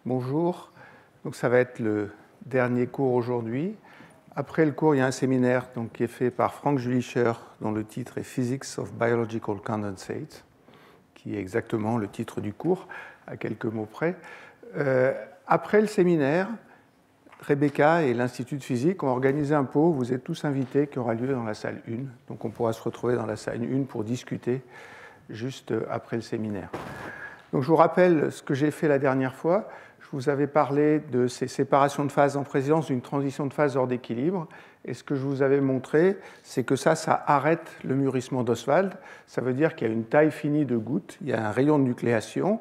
Bonjour. Donc ça va être le dernier cours aujourd'hui. Après le cours, il y a un séminaire qui est fait par Frank Jülicher, dont le titre est Physics of Biological Condensate, qui est exactement le titre du cours, à quelques mots près. Après le séminaire, Rebecca et l'Institut de physique ont organisé un pot, vous êtes tous invités, qui aura lieu dans la salle 1. Donc on pourra se retrouver dans la salle 1 pour discuter juste après le séminaire. Donc je vous rappelle ce que j'ai fait la dernière fois. Je vous avais parlé de ces séparations de phases en présence d'une transition de phase hors d'équilibre. Et ce que je vous avais montré, c'est que ça arrête le mûrissement d'Ostwald. Ça veut dire qu'il y a une taille finie de gouttes, il y a un rayon de nucléation,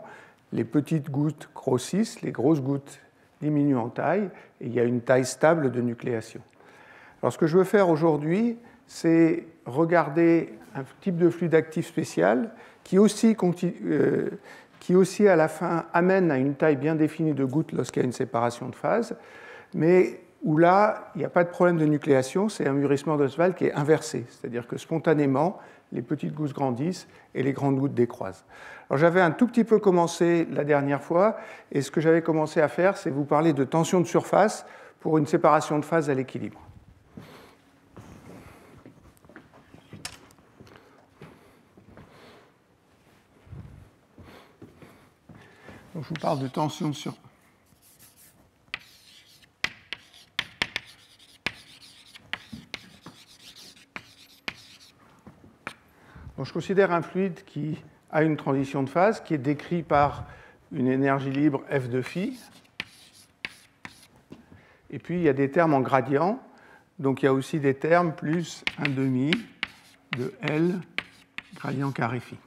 les petites gouttes grossissent, les grosses gouttes diminuent en taille, et il y a une taille stable de nucléation. Alors ce que je veux faire aujourd'hui, c'est regarder un type de fluide actif spécial qui aussi à la fin amène à une taille bien définie de gouttes lorsqu'il y a une séparation de phase, mais où là, il n'y a pas de problème de nucléation, c'est un mûrissement d'Ostwald qui est inversé, c'est-à-dire que spontanément, les petites gouttes grandissent et les grandes gouttes décroisent. Alors j'avais un tout petit peu commencé la dernière fois, et ce que j'avais commencé à faire, c'est vous parler de tension de surface pour une séparation de phase à l'équilibre. Donc, je vous parle de tension de surface. Donc, je considère un fluide qui a une transition de phase qui est décrit par une énergie libre F de phi. Et puis, il y a des termes en gradient. Donc, il y a aussi des termes plus 1/2 de L gradient carré phi.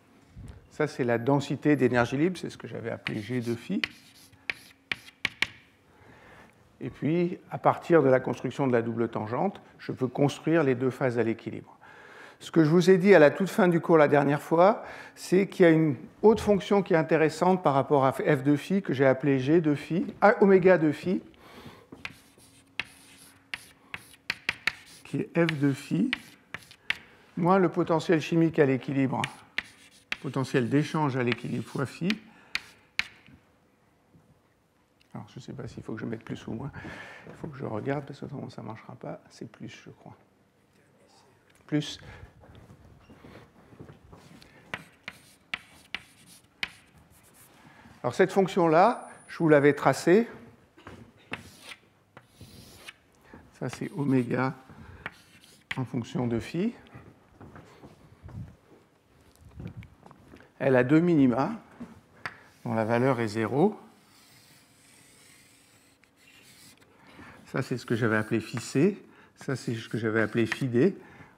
Ça, c'est la densité d'énergie libre, c'est ce que j'avais appelé G de phi. Et puis, à partir de la construction de la double tangente, je peux construire les deux phases à l'équilibre. Ce que je vous ai dit à la toute fin du cours la dernière fois, c'est qu'il y a une autre fonction qui est intéressante par rapport à F de phi, que j'ai appelée G de phi, oméga de phi, qui est F de phi, moins le potentiel chimique à l'équilibre, potentiel d'échange à l'équilibre fois phi. Alors, je ne sais pas s'il faut que je mette plus ou moins. Il faut que je regarde, parce que autrement ça ne marchera pas. C'est plus, je crois. Plus. Alors, cette fonction-là, je vous l'avais tracée. Ça, c'est oméga en fonction de phi. Elle a deux minima, dont la valeur est 0. Ça, c'est ce que j'avais appelé phi c. Ça, c'est ce que j'avais appelé phi d.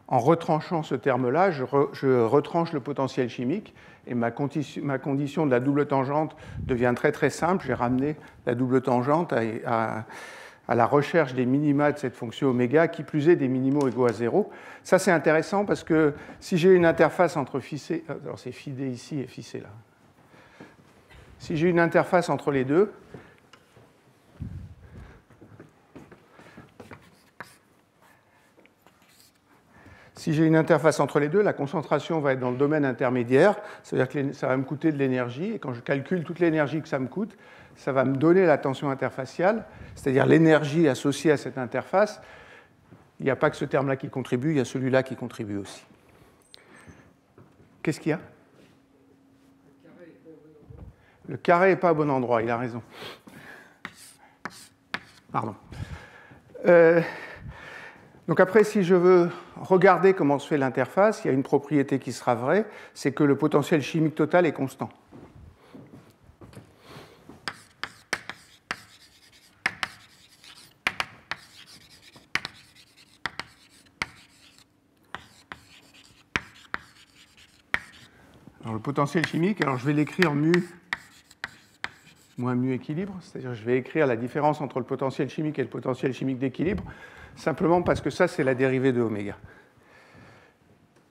En retranchant ce terme-là, je retranche le potentiel chimique et ma condition de la double tangente devient très très simple. J'ai ramené la double tangente à la recherche des minima de cette fonction oméga, qui plus est des minimaux égaux à 0. Ça, c'est intéressant parce que si j'ai une interface entre phi c, alors c'est phi d ici et phi c là. Si j'ai une interface entre les deux, la concentration va être dans le domaine intermédiaire, c'est-à-dire que ça va me coûter de l'énergie, et quand je calcule toute l'énergie que ça me coûte, ça va me donner la tension interfaciale, c'est-à-dire l'énergie associée à cette interface. Il n'y a pas que ce terme-là qui contribue, il y a celui-là qui contribue aussi. Qu'est-ce qu'il y a ? Le carré n'est pas au bon endroit, il a raison. Pardon. Donc après, si je veux regarder comment se fait l'interface, il y a une propriété qui sera vraie, c'est que le potentiel chimique total est constant. Alors le potentiel chimique, alors je vais l'écrire mu moins mu équilibre, c'est-à-dire je vais écrire la différence entre le potentiel chimique et le potentiel chimique d'équilibre, simplement parce que ça, c'est la dérivée de oméga.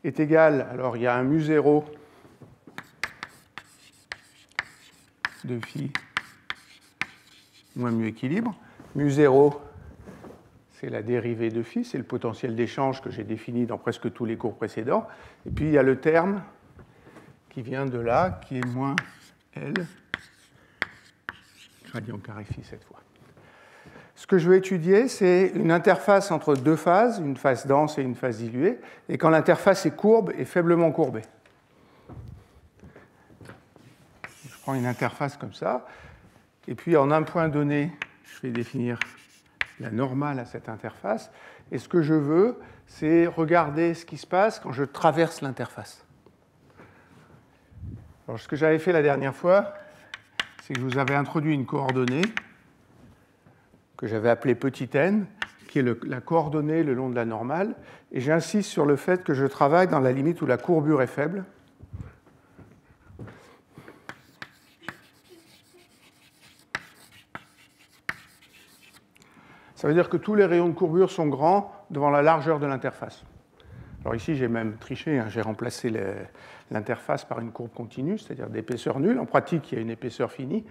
Est égal, alors il y a un mu 0 de phi moins mu équilibre. Mu 0, c'est la dérivée de phi, c'est le potentiel d'échange que j'ai défini dans presque tous les cours précédents. Et puis il y a le terme qui vient de là, qui est moins L gradient carré phi cette fois. Ce que je veux étudier, c'est une interface entre deux phases, une phase dense et une phase diluée, et quand l'interface est courbe et faiblement courbée. Je prends une interface comme ça, et puis en un point donné, je vais définir la normale à cette interface, et ce que je veux, c'est regarder ce qui se passe quand je traverse l'interface. Alors, ce que j'avais fait la dernière fois, c'est que je vous avais introduit une coordonnée que j'avais appelée petit n, qui est la coordonnée le long de la normale, et j'insiste sur le fait que je travaille dans la limite où la courbure est faible. Ça veut dire que tous les rayons de courbure sont grands devant la largeur de l'interface. Alors ici, j'ai même triché, j'ai remplacé l'interface par une courbe continue, c'est-à-dire d'épaisseur nulle. En pratique, il y a une épaisseur finie.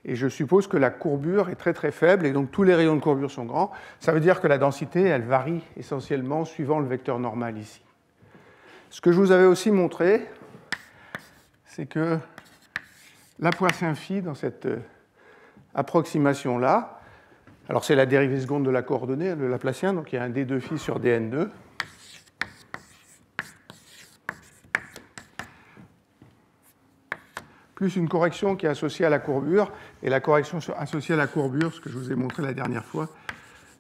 Et je suppose que la courbure est très très faible, et donc tous les rayons de courbure sont grands. Ça veut dire que la densité, elle varie essentiellement suivant le vecteur normal ici. Ce que je vous avais aussi montré, c'est que la Poisson phi dans cette approximation-là, alors c'est la dérivée seconde de la coordonnée, le Laplacien, donc il y a un d2 phi sur dn2. Plus une correction qui est associée à la courbure. Et la correction associée à la courbure, ce que je vous ai montré la dernière fois,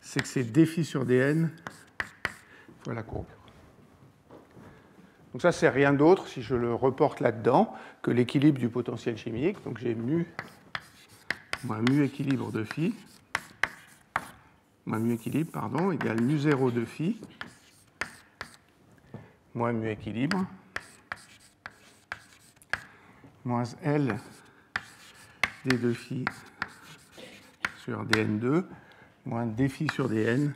c'est que c'est dφ sur dn fois la courbure. Donc ça, c'est rien d'autre, si je le reporte là-dedans, que l'équilibre du potentiel chimique. Donc j'ai mu moins mu équilibre de phi, moins mu équilibre, pardon, égale mu 0 de phi, moins mu équilibre, moins L d2 phi sur dn2, moins d phi sur dn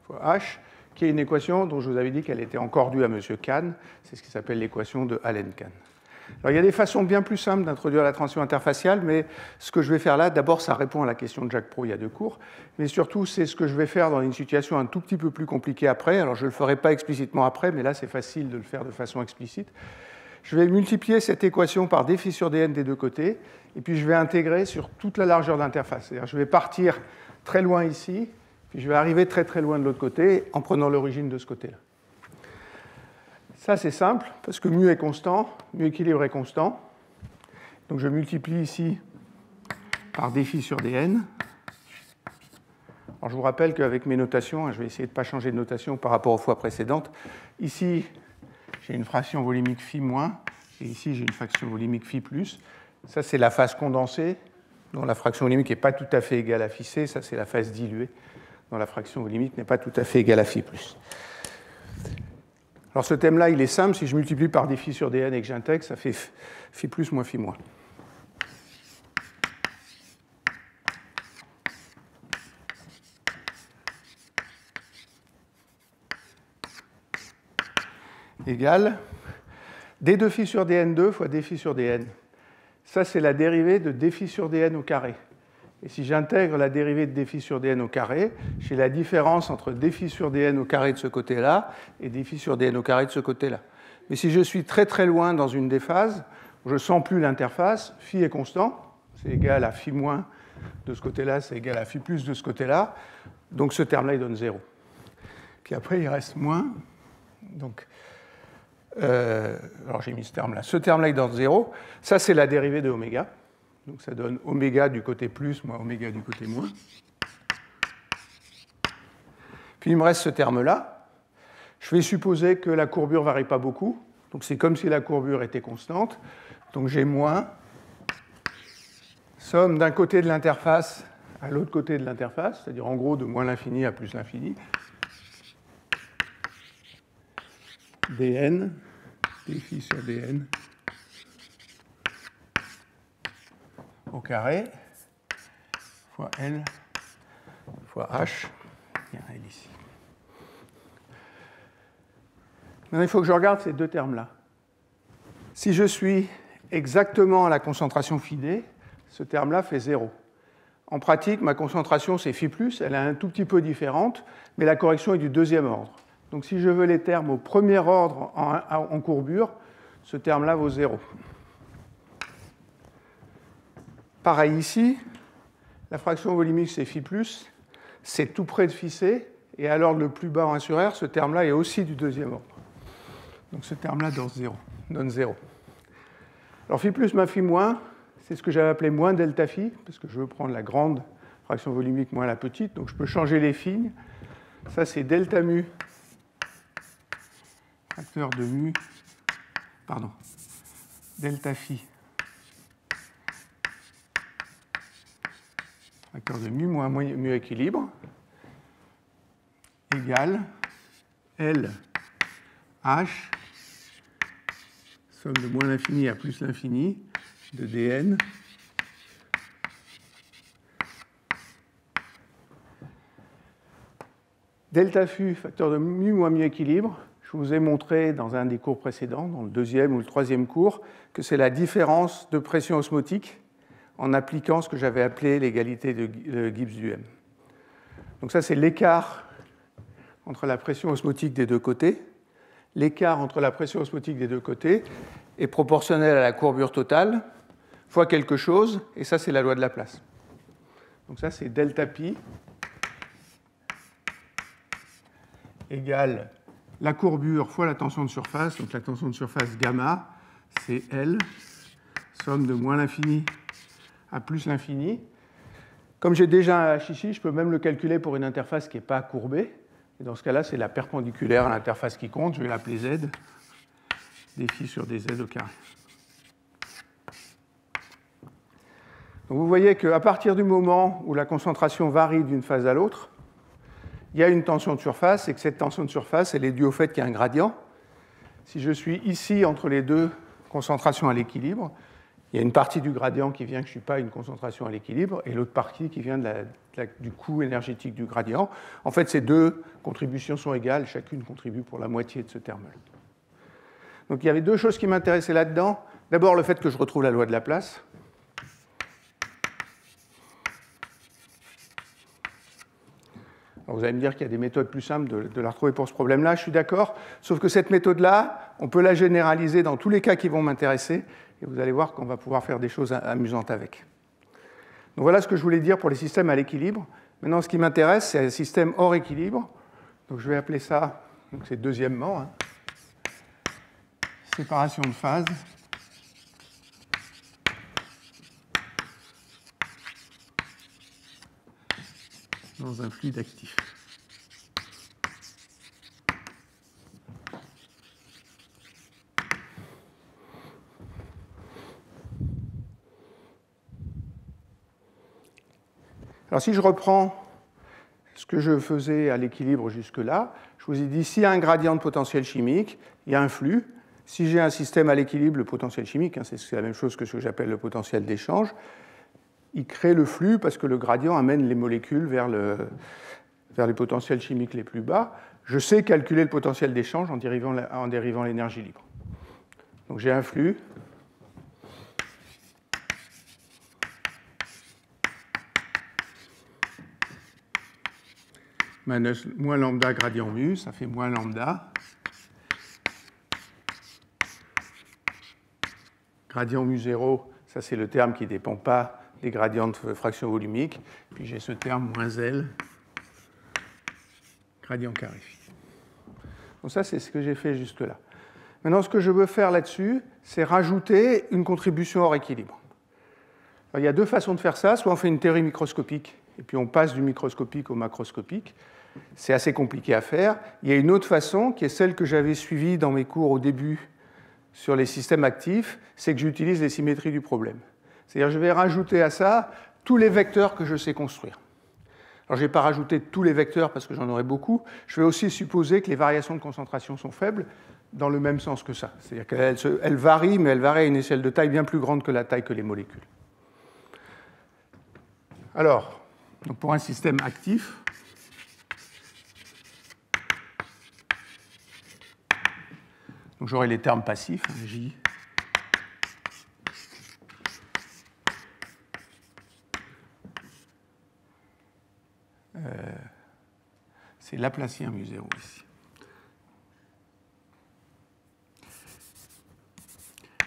fois h, qui est une équation dont je vous avais dit qu'elle était encore due à M. Kahn. C'est ce qui s'appelle l'équation de Allen-Kahn. Alors, il y a des façons bien plus simples d'introduire la transition interfaciale, mais ce que je vais faire là, d'abord, ça répond à la question de Jacques Proulx il y a 2 cours, mais surtout, c'est ce que je vais faire dans une situation un tout petit peu plus compliquée après. Alors, je ne le ferai pas explicitement après, mais là, c'est facile de le faire de façon explicite. Je vais multiplier cette équation par dφ sur dn des deux côtés, et puis je vais intégrer sur toute la largeur d'interface. C'est-à-dire, je vais partir très loin ici, puis je vais arriver très très loin de l'autre côté, en prenant l'origine de ce côté-là. Ça, c'est simple, parce que mu est constant, mu équilibre est constant. Donc je multiplie ici par dφ sur dn. Alors je vous rappelle qu'avec mes notations, je vais essayer de ne pas changer de notation par rapport aux fois précédentes. Ici, j'ai une fraction volumique phi moins, et ici, j'ai une fraction volumique phi plus. Ça, c'est la phase condensée, dont la fraction volumique n'est pas tout à fait égale à phi c. Ça, c'est la phase diluée, dont la fraction volumique n'est pas tout à fait égale à phi plus. Alors ce thème-là, il est simple. Si je multiplie par dφ sur dn et que j'intègre, ça fait phi plus moins phi moins. Égale d2 phi sur dn2 fois dφ sur dn. Ça, c'est la dérivée de dφ sur dn au carré. Et si j'intègre la dérivée de dφ sur dn au carré, j'ai la différence entre dφ sur dn au carré de ce côté-là et dφ sur dn au carré de ce côté-là. Mais si je suis très très loin dans une des phases, je ne sens plus l'interface, phi est constant, c'est égal à phi moins de ce côté-là, c'est égal à phi plus de ce côté-là, donc ce terme-là, il donne 0. Puis après, il reste moins, donc... alors j'ai mis ce terme-là. Ce terme-là, il donne 0. Ça, c'est la dérivée de oméga. Donc ça donne oméga du côté plus moins oméga du côté moins. Puis il me reste ce terme-là. Je vais supposer que la courbure ne varie pas beaucoup. Donc c'est comme si la courbure était constante. Donc j'ai moins somme d'un côté de l'interface à l'autre côté de l'interface, c'est-à-dire en gros de moins l'infini à plus l'infini. dn, dφ sur dn au carré fois L fois H. Il y a un L ici. Maintenant, il faut que je regarde ces deux termes-là. Si je suis exactement à la concentration phi d, ce terme-là fait 0. En pratique, ma concentration, c'est phi plus, elle est un tout petit peu différente, mais la correction est du deuxième ordre. Donc si je veux les termes au premier ordre en courbure, ce terme-là vaut 0. Pareil ici, la fraction volumique, c'est phi plus, c'est tout près de phi c, et à l'ordre le plus bas en 1 sur R, ce terme-là est aussi du deuxième ordre. Donc ce terme-là donne 0. Alors phi plus moins phi moins, c'est ce que j'avais appelé moins delta phi, parce que je veux prendre la grande fraction volumique moins la petite, donc je peux changer les signes. Ça, c'est delta mu, facteur de mu, pardon, delta phi, facteur de mu moins mu équilibre, égale L H, somme de moins l'infini à plus l'infini, de dn, delta phi, facteur de mu moins mu équilibre. Je vous ai montré dans un des cours précédents, dans le deuxième ou le troisième cours, que c'est la différence de pression osmotique en appliquant ce que j'avais appelé l'égalité de Gibbs du M. Donc ça, c'est l'écart entre la pression osmotique des deux côtés. L'écart entre la pression osmotique des deux côtés est proportionnel à la courbure totale fois quelque chose, et ça, c'est la loi de Laplace. Donc ça, c'est delta pi égale la courbure fois la tension de surface. Donc la tension de surface gamma, c'est L, somme de moins l'infini à plus l'infini. Comme j'ai déjà un H ici, je peux même le calculer pour une interface qui n'est pas courbée. Et dans ce cas-là, c'est la perpendiculaire à l'interface qui compte. Je vais l'appeler Z, des phi sur des Z au carré. Donc vous voyez qu'à partir du moment où la concentration varie d'une phase à l'autre, il y a une tension de surface, et que cette tension de surface, elle est due au fait qu'il y a un gradient. Si je suis ici entre les deux concentrations à l'équilibre, il y a une partie du gradient qui vient que je ne suis pas à une concentration à l'équilibre, et l'autre partie qui vient du coût énergétique du gradient. En fait, ces deux contributions sont égales, chacune contribue pour la moitié de ce terme-là. Donc il y avait deux choses qui m'intéressaient là-dedans. D'abord, le fait que je retrouve la loi de Laplace. Alors vous allez me dire qu'il y a des méthodes plus simples de la retrouver pour ce problème-là, je suis d'accord, sauf que cette méthode-là, on peut la généraliser dans tous les cas qui vont m'intéresser, et vous allez voir qu'on va pouvoir faire des choses amusantes avec. Donc voilà ce que je voulais dire pour les systèmes à l'équilibre. Maintenant, ce qui m'intéresse, c'est les systèmes hors équilibre. Donc je vais appeler ça, donc c'est deuxièmement, séparation de phase. Dans un fluide actif. Alors si je reprends ce que je faisais à l'équilibre jusque-là, je vous ai dit, s'il y a un gradient de potentiel chimique, il y a un flux. Si j'ai un système à l'équilibre, le potentiel chimique, c'est la même chose que ce que j'appelle le potentiel d'échange, il crée le flux parce que le gradient amène les molécules vers les potentiels chimiques les plus bas. Je sais calculer le potentiel d'échange en dérivant l'énergie libre. Donc j'ai un flux. Moins lambda gradient mu, ça fait moins lambda. Gradient mu 0, ça c'est le terme qui ne dépend pas des gradients de fraction volumique. Puis j'ai ce terme moins L, gradient carré phi. Donc ça, c'est ce que j'ai fait jusque-là. Maintenant, ce que je veux faire là-dessus, c'est rajouter une contribution hors équilibre. Alors, il y a deux façons de faire ça. Soit on fait une théorie microscopique, et puis on passe du microscopique au macroscopique. C'est assez compliqué à faire. Il y a une autre façon, qui est celle que j'avais suivie dans mes cours au début sur les systèmes actifs, c'est que j'utilise les symétries du problème. C'est-à-dire que je vais rajouter à ça tous les vecteurs que je sais construire. Alors je ne vais pas rajouter tous les vecteurs parce que j'en aurai beaucoup. Je vais aussi supposer que les variations de concentration sont faibles dans le même sens que ça. C'est-à-dire qu'elles varient, mais elles varient à une échelle de taille bien plus grande que la taille que les molécules. Alors, donc pour un système actif, donc j'aurai les termes passifs, J. C'est Laplacien mu0 ici.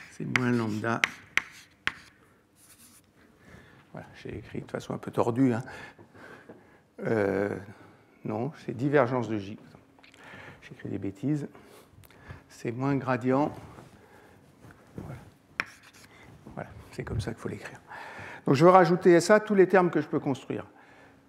C'est moins lambda Voilà, j'ai écrit de façon un peu tordue. Hein. Non, c'est divergence de J. J'ai écrit des bêtises. C'est moins gradient. Voilà, voilà, c'est comme ça qu'il faut l'écrire. Donc je veux rajouter à ça tous les termes que je peux construire.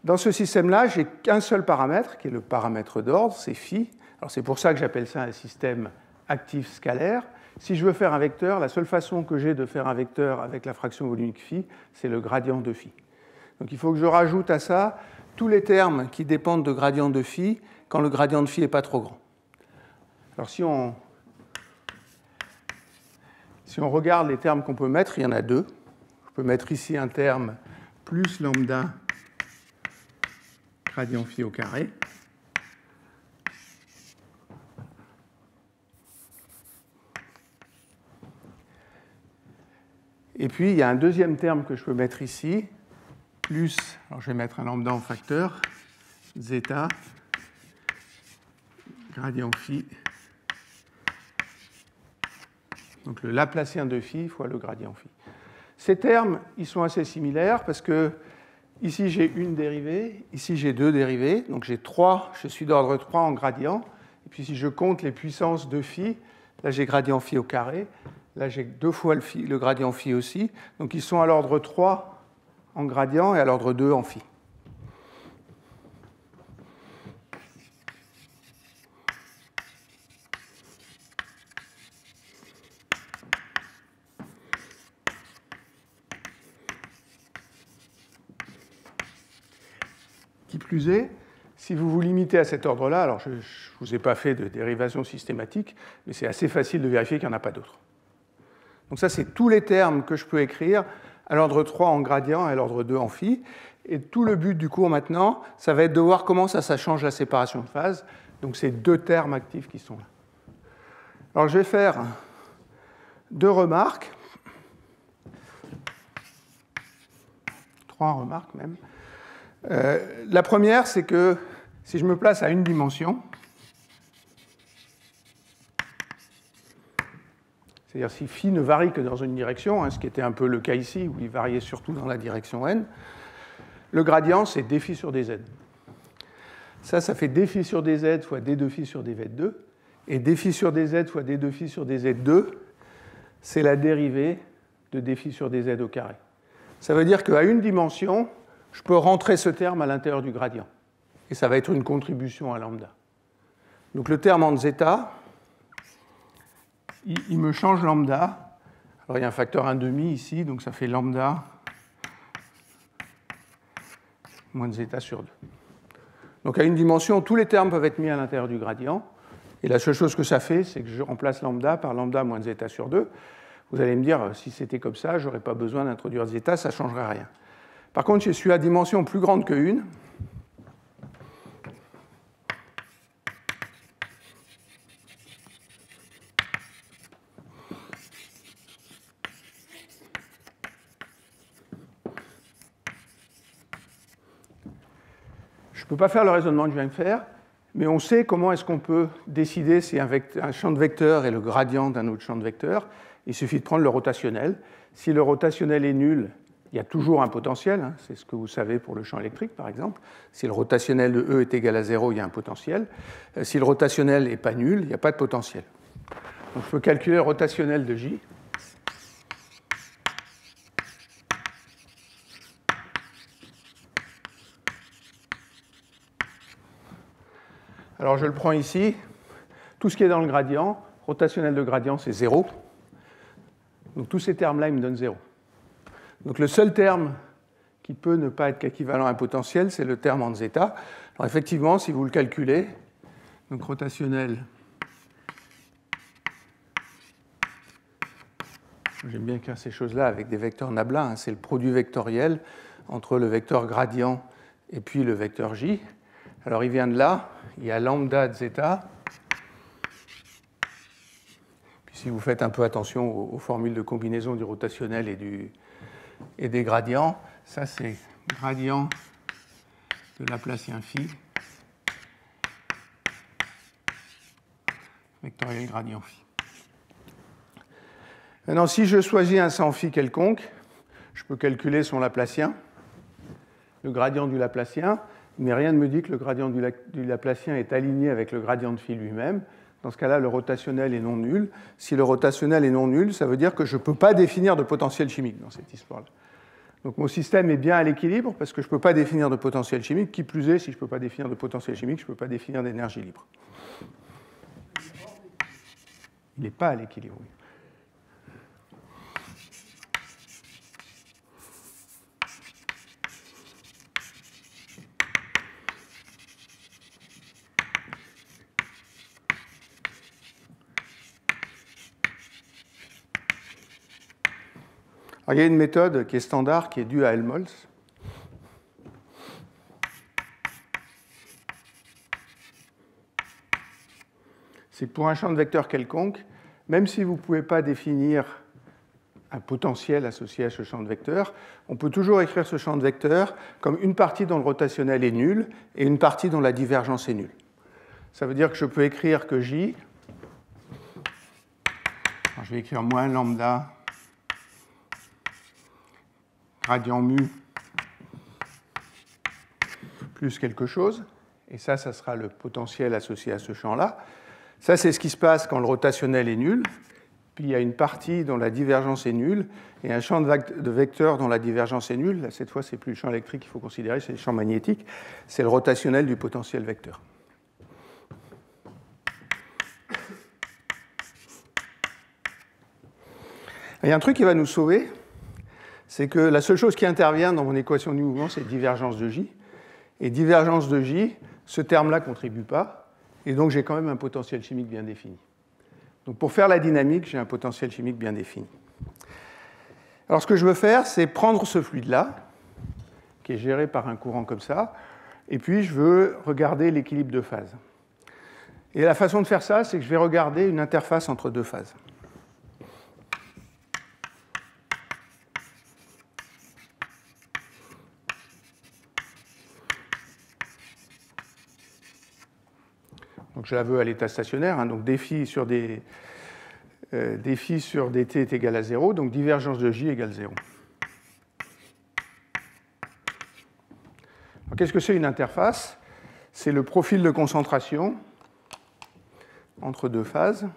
Dans ce système-là, j'ai qu'un seul paramètre, qui est le paramètre d'ordre, c'est phi. Alors c'est pour ça que j'appelle ça un système actif scalaire. Si je veux faire un vecteur, la seule façon que j'ai de faire un vecteur avec la fraction volumique phi, c'est le gradient de phi. Donc il faut que je rajoute à ça tous les termes qui dépendent de gradient de phi quand le gradient de phi n'est pas trop grand. Alors si on regarde les termes qu'on peut mettre, il y en a deux. Je peux mettre ici un terme plus lambda gradient phi au carré. Et puis, il y a un deuxième terme que je peux mettre ici, plus, alors je vais mettre un lambda en facteur, zeta, gradient phi, donc le Laplacien de phi fois le gradient phi. Ces termes, ils sont assez similaires parce que ici j'ai une dérivée, ici j'ai deux dérivées, donc j'ai 3, je suis d'ordre 3 en gradient, et puis si je compte les puissances de phi, là j'ai gradient phi au carré, là j'ai 2 fois le gradient phi aussi, donc ils sont à l'ordre 3 en gradient et à l'ordre 2 en phi. Qui plus est, si vous vous limitez à cet ordre-là, alors je ne vous ai pas fait de dérivation systématique, mais c'est assez facile de vérifier qu'il n'y en a pas d'autres. Donc ça, c'est tous les termes que je peux écrire à l'ordre 3 en gradient et à l'ordre 2 en phi. Et tout le but du cours maintenant, ça va être de voir comment ça change la séparation de phase. Donc c'est deux termes actifs qui sont là. Alors je vais faire deux remarques, 3 remarques même. La première, c'est que si je me place à une dimension, c'est-à-dire si phi ne varie que dans une direction, hein, ce qui était un peu le cas ici, où il variait surtout dans la direction n, le gradient, c'est dφ sur dz. Ça fait dφ sur dz fois d de phi sur dv2, et dφ sur dz fois d de phi sur dz2, c'est la dérivée de dφ sur dz au carré. Ça veut dire qu'à une dimension, je peux rentrer ce terme à l'intérieur du gradient. Et ça va être une contribution à lambda. Donc le terme en zeta, il me change lambda. Alors il y a un facteur 1,5 ici, donc ça fait lambda moins zeta sur 2. Donc à une dimension, tous les termes peuvent être mis à l'intérieur du gradient. Et la seule chose que ça fait, c'est que je remplace lambda par lambda moins zeta sur 2. Vous allez me dire, si c'était comme ça, je n'aurais pas besoin d'introduire zeta, ça ne changerait rien. Par contre, je suis à dimension plus grande que 1. Je ne peux pas faire le raisonnement que je viens de faire, mais on sait comment est-ce qu'on peut décider si un champ de vecteur est le gradient d'un autre champ de vecteur. Il suffit de prendre le rotationnel. Si le rotationnel est nul, il y a toujours un potentiel, hein, c'est ce que vous savez pour le champ électrique, par exemple. Si le rotationnel de E est égal à 0, il y a un potentiel. Si le rotationnel n'est pas nul, il n'y a pas de potentiel. Donc je peux calculer le rotationnel de J. Alors je le prends ici. Tout ce qui est dans le gradient, rotationnel de gradient, c'est 0. Donc tous ces termes-là, ils me donnent 0. Donc le seul terme qui peut ne pas être qu'équivalent à un potentiel, c'est le terme en zeta. Alors effectivement, si vous le calculez, donc rotationnel, j'aime bien écrire ces choses-là avec des vecteurs nabla, hein, c'est le produit vectoriel entre le vecteur gradient et puis le vecteur j. Alors il vient de là, il y a lambda de zeta. Puis si vous faites un peu attention aux formules de combinaison du rotationnel et des gradients, ça c'est gradient de Laplacien phi, vectoriel gradient phi. Maintenant, si je choisis un sans phi quelconque, je peux calculer son Laplacien, le gradient du Laplacien, mais rien ne me dit que le gradient du Laplacien est aligné avec le gradient de phi lui-même. Dans ce cas-là, le rotationnel est non nul. Si le rotationnel est non nul, ça veut dire que je ne peux pas définir de potentiel chimique dans cette histoire-là. Donc mon système est bien à l'équilibre parce que je ne peux pas définir de potentiel chimique. Qui plus est, si je ne peux pas définir de potentiel chimique, je ne peux pas définir d'énergie libre. Il n'est pas à l'équilibre. Oui. Alors, il y a une méthode qui est standard, qui est due à Helmholtz. C'est que pour un champ de vecteurs quelconque, même si vous ne pouvez pas définir un potentiel associé à ce champ de vecteurs, on peut toujours écrire ce champ de vecteurs comme une partie dont le rotationnel est nul et une partie dont la divergence est nulle. Ça veut dire que je peux écrire que J, alors je vais écrire moins lambda gradient mu plus quelque chose, et ça sera le potentiel associé à ce champ-là. Ça, c'est ce qui se passe quand le rotationnel est nul, puis il y a une partie dont la divergence est nulle, et un champ de vecteurs dont la divergence est nulle. Là, cette fois, ce n'est plus le champ électrique qu'il faut considérer, c'est le champ magnétique, c'est le rotationnel du potentiel vecteur. Il y a un truc qui va nous sauver, c'est que la seule chose qui intervient dans mon équation du mouvement, c'est divergence de J. Et divergence de J, ce terme-là ne contribue pas, et donc j'ai quand même un potentiel chimique bien défini. Donc pour faire la dynamique, j'ai un potentiel chimique bien défini. Alors ce que je veux faire, c'est prendre ce fluide-là, qui est géré par un courant comme ça, et puis je veux regarder l'équilibre de phase. Et la façon de faire ça, c'est que je vais regarder une interface entre deux phases. Donc je la veux à l'état stationnaire, hein, donc dφ sur dt est égal à 0, donc divergence de J égale 0. Qu'est-ce que c'est une interface? C'est le profil de concentration entre deux phases.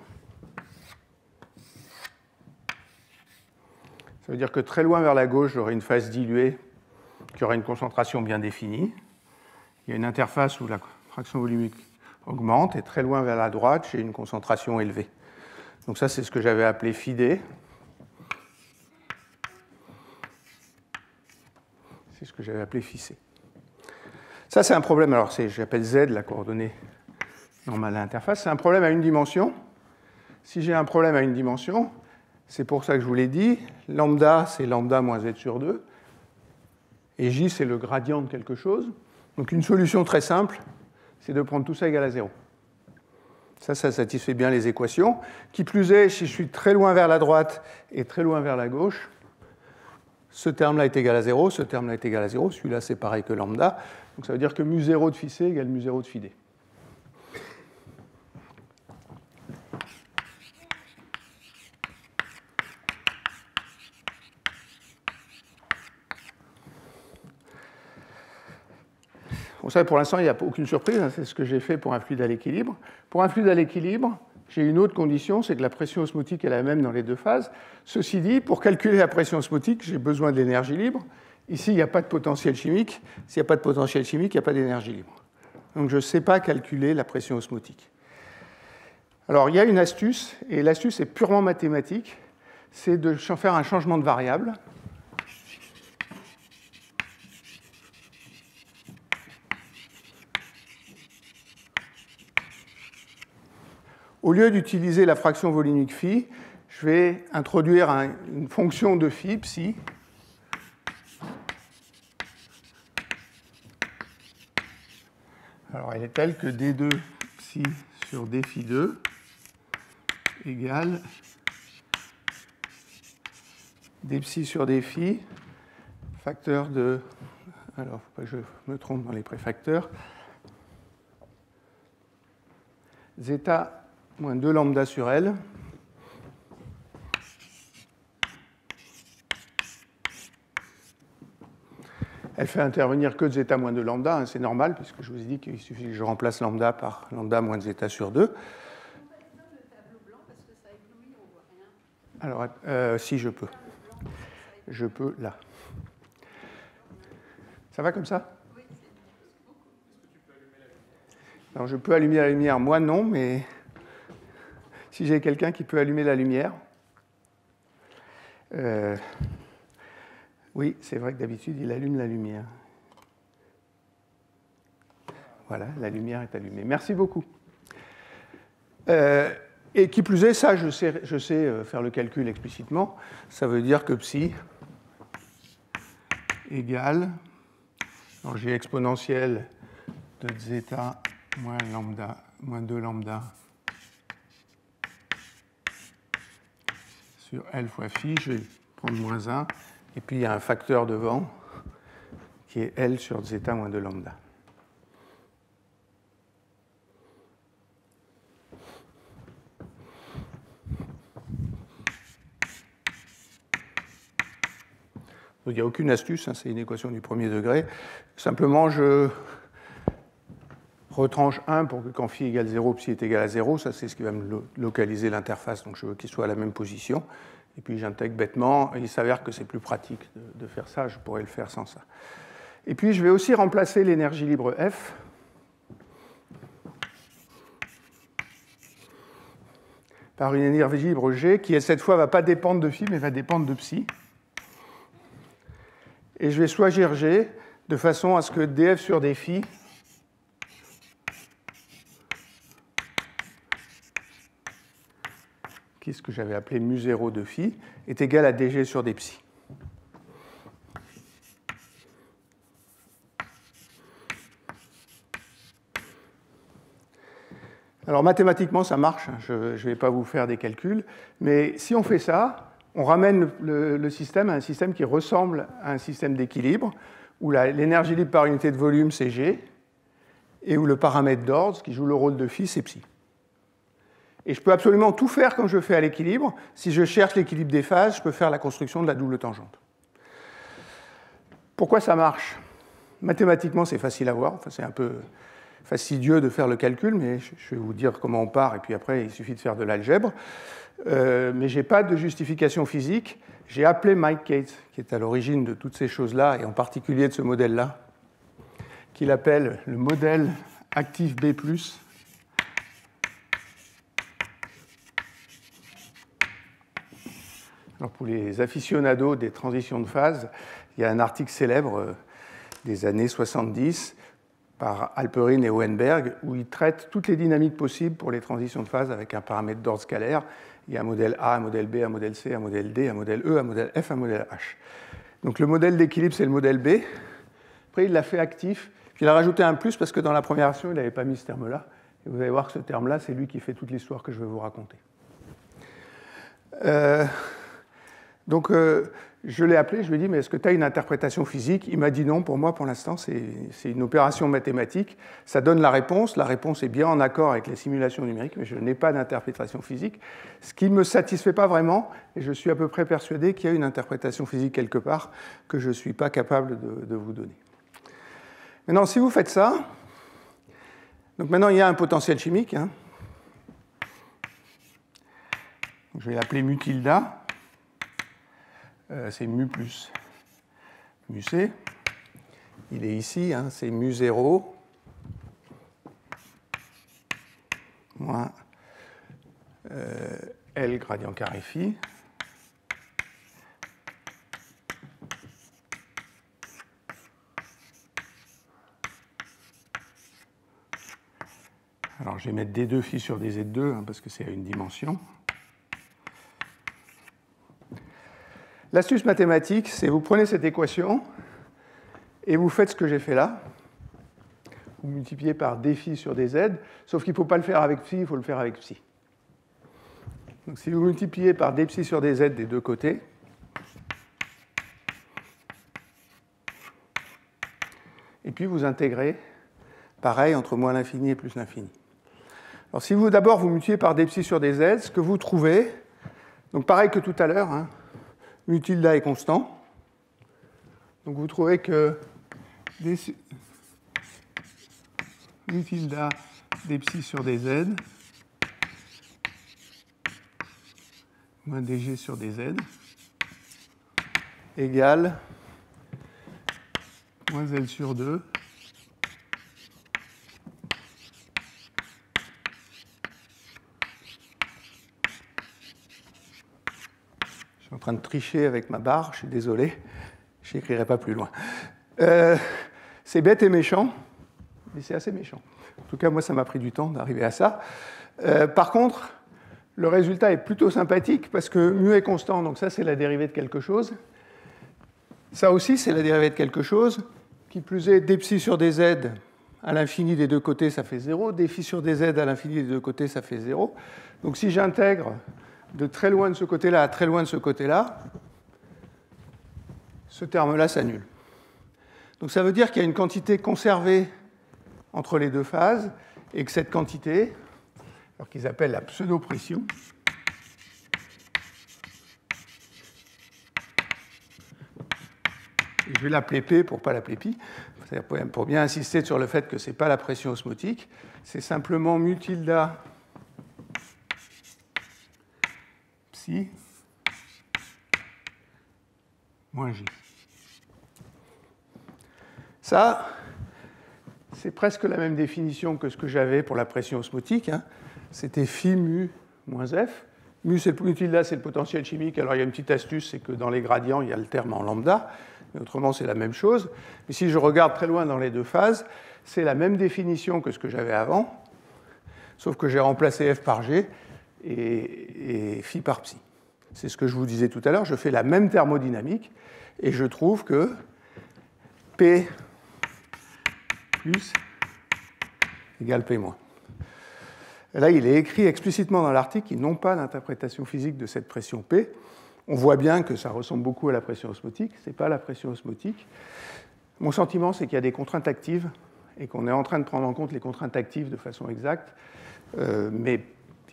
Ça veut dire que très loin vers la gauche, j'aurai une phase diluée qui aura une concentration bien définie. Il y a une interface où la fraction volumique augmente, et très loin vers la droite, j'ai une concentration élevée. Donc ça, c'est ce que j'avais appelé phi d. C'est ce que j'avais appelé phi c. Ça, c'est un problème. Alors, j'appelle Z la coordonnée normale à l'interface. C'est un problème à une dimension. Si j'ai un problème à une dimension, c'est pour ça que je vous l'ai dit, lambda, c'est lambda moins Z sur 2, et J, c'est le gradient de quelque chose. Donc une solution très simple, c'est de prendre tout ça égal à 0. Ça satisfait bien les équations. Qui plus est, si je suis très loin vers la droite et très loin vers la gauche, ce terme-là est égal à 0, ce terme-là est égal à 0, celui-là c'est pareil que lambda. Donc ça veut dire que mu0 de phi c égale mu0 de phi d. Bon, ça, pour l'instant, il n'y a aucune surprise, hein, c'est ce que j'ai fait pour un fluide à l'équilibre. Pour un fluide à l'équilibre, j'ai une autre condition, c'est que la pression osmotique est la même dans les deux phases. Ceci dit, pour calculer la pression osmotique, j'ai besoin de l'énergie libre. Ici, il n'y a pas de potentiel chimique. S'il n'y a pas de potentiel chimique, il n'y a pas d'énergie libre. Donc je ne sais pas calculer la pression osmotique. Alors, il y a une astuce, et l'astuce est purement mathématique, c'est de faire un changement de variable. Au lieu d'utiliser la fraction volumique phi, je vais introduire une fonction de phi, psi, alors elle est telle que d2 psi sur d phi 2 égale d psi sur d phi, facteur de... Alors, il ne faut pas que je me trompe dans les préfacteurs. Zeta moins 2 lambda sur L Elle fait intervenir que zeta moins 2 lambda, hein, c'est normal, puisque je vous ai dit qu'il suffit que je remplace lambda par lambda moins zeta sur 2. Alors, si je peux. Je peux là. Ça va comme ça? Oui. Alors, je peux allumer la lumière, moi non, mais si j'ai quelqu'un qui peut allumer la lumière. Oui, c'est vrai que d'habitude, il allume la lumière. Voilà, la lumière est allumée. Merci beaucoup. Et qui plus est, ça, je sais faire le calcul explicitement. Ça veut dire que psi égale, alors j'ai exponentielle de zeta moins lambda, moins 2 lambda sur L fois phi, je vais prendre moins 1, et puis il y a un facteur devant qui est L sur zeta moins 2 lambda. Donc, il n'y a aucune astuce, hein, c'est une équation du premier degré. Simplement, je retranche 1 pour que quand phi égale 0, psi est égal à 0. Ça, c'est ce qui va me localiser l'interface, donc je veux qu'il soit à la même position. Et puis j'intègre bêtement, et il s'avère que c'est plus pratique de faire ça, je pourrais le faire sans ça. Et puis je vais aussi remplacer l'énergie libre F par une énergie libre G qui, cette fois, ne va pas dépendre de phi, mais va dépendre de psi. Et je vais choisir G de façon à ce que df sur dφ qui est ce que j'avais appelé mu0 de phi, est égal à dg sur dψ. Alors mathématiquement, ça marche, je ne vais pas vous faire des calculs, mais si on fait ça, on ramène le système à un système qui ressemble à un système d'équilibre, où l'énergie libre par unité de volume, c'est G, et où le paramètre d'ordre, qui joue le rôle de phi, c'est psi. Et je peux absolument tout faire comme je fais à l'équilibre. Si je cherche l'équilibre des phases, je peux faire la construction de la double tangente. Pourquoi ça marche? Mathématiquement, c'est facile à voir. Enfin, c'est un peu fastidieux de faire le calcul, mais je vais vous dire comment on part, et puis après, il suffit de faire de l'algèbre. Mais je n'ai pas de justification physique. J'ai appelé Mike Cates, qui est à l'origine de toutes ces choses-là, et en particulier de ce modèle-là, qu'il appelle le modèle actif B+. Alors pour les aficionados des transitions de phase, il y a un article célèbre des années 70 par Alperin et Hohenberg, où ils traitent toutes les dynamiques possibles pour les transitions de phase avec un paramètre d'ordre scalaire. Il y a un modèle A, un modèle B, un modèle C, un modèle D, un modèle E, un modèle F, un modèle H. Donc le modèle d'équilibre, c'est le modèle B. Après, il l'a fait actif. Puis il a rajouté un plus parce que dans la première version, il n'avait pas mis ce terme-là. Et vous allez voir que ce terme-là, c'est lui qui fait toute l'histoire que je vais vous raconter. Donc, je l'ai appelé, je lui ai dit, mais est-ce que tu as une interprétation physique? Il m'a dit non, pour moi, pour l'instant, c'est une opération mathématique. Ça donne la réponse est bien en accord avec les simulations numériques, mais je n'ai pas d'interprétation physique. Ce qui ne me satisfait pas vraiment, et je suis à peu près persuadé qu'il y a une interprétation physique quelque part que je ne suis pas capable de vous donner. Maintenant, si vous faites ça, donc maintenant, il y a un potentiel chimique. Hein. Donc, je vais l'appeler mu tilde. C'est mu plus mu c. Il est ici, hein, c'est mu0 moins L gradient carré phi. Alors je vais mettre D2 phi sur dz2 hein, parce que c'est à une dimension. L'astuce mathématique, c'est vous prenez cette équation et vous faites ce que j'ai fait là. Vous multipliez par dφ sur dz, sauf qu'il ne faut pas le faire avec phi, il faut le faire avec psi. Donc si vous multipliez par dψ sur dz des deux côtés, et puis vous intégrez, pareil, entre moins l'infini et plus l'infini. Alors si vous d'abord vous multipliez par dψ sur dz, ce que vous trouvez, donc pareil que tout à l'heure, hein, mu tilde est constant. Donc vous trouvez que mu tilde d psi sur dz moins dg sur dz égale moins L sur 2 Je suis en train de tricher avec ma barre, je suis désolé, je n'écrirai pas plus loin. C'est bête et méchant, mais c'est assez méchant. En tout cas, moi, ça m'a pris du temps d'arriver à ça. Par contre, le résultat est plutôt sympathique parce que mu est constant, donc ça, c'est la dérivée de quelque chose. Ça aussi, c'est la dérivée de quelque chose. Qui plus est, d psi sur dz à l'infini des deux côtés, ça fait 0. D phi sur dz à l'infini des deux côtés, ça fait 0. Donc si j'intègre de très loin de ce côté-là à très loin de ce côté-là, ce terme-là s'annule. Donc ça veut dire qu'il y a une quantité conservée entre les deux phases et que cette quantité, alors qu'ils appellent la pseudo-pression, je vais l'appeler P pour ne pas l'appeler pi, pour bien insister sur le fait que ce n'est pas la pression osmotique, c'est simplement mu tilde psi moins J. Ça, c'est presque la même définition que ce que j'avais pour la pression osmotique. C'était phi mu moins F. Mu tilde, c'est le potentiel chimique. Alors il y a une petite astuce, c'est que dans les gradients, il y a le terme en lambda. Mais autrement, c'est la même chose. Mais si je regarde très loin dans les deux phases, c'est la même définition que ce que j'avais avant, sauf que j'ai remplacé F par G et phi par psi. C'est ce que je vous disais tout à l'heure. Je fais la même thermodynamique et je trouve que P plus égale P moins. Et là, il est écrit explicitement dans l'article qu'ils n'ont pas d'interprétation physique de cette pression P. On voit bien que ça ressemble beaucoup à la pression osmotique. Ce n'est pas la pression osmotique. Mon sentiment, c'est qu'il y a des contraintes actives et qu'on est en train de prendre en compte les contraintes actives de façon exacte. Mais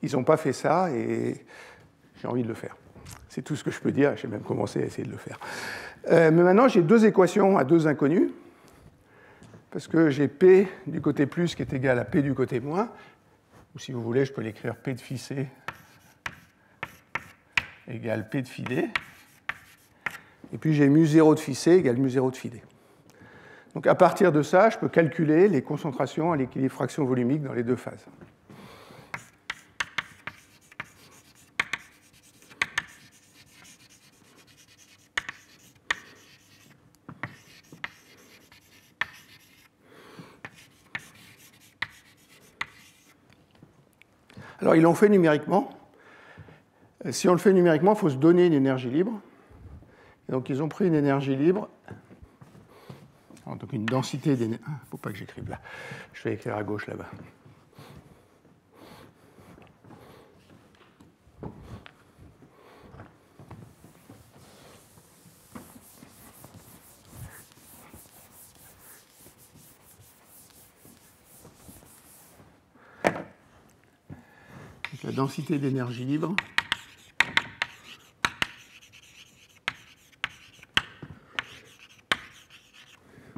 ils n'ont pas fait ça et j'ai envie de le faire. C'est tout ce que je peux dire. J'ai même commencé à essayer de le faire. Mais maintenant, j'ai deux équations à deux inconnus. Parce que j'ai P du côté plus qui est égal à P du côté moins. Ou si vous voulez, je peux l'écrire P de phi C égale P de phi D. Et puis j'ai mu 0 de phi C égale mu 0 de phi D. Donc à partir de ça, je peux calculer les concentrations à l'équilibre fraction volumique dans les deux phases. Alors ils l'ont fait numériquement. Si on le fait numériquement, il faut se donner une énergie libre. Et donc ils ont pris une énergie libre, donc une densité d'énergie. Il ne faut pas que j'écrive là. Je vais écrire à gauche là-bas. Donc, la densité d'énergie libre.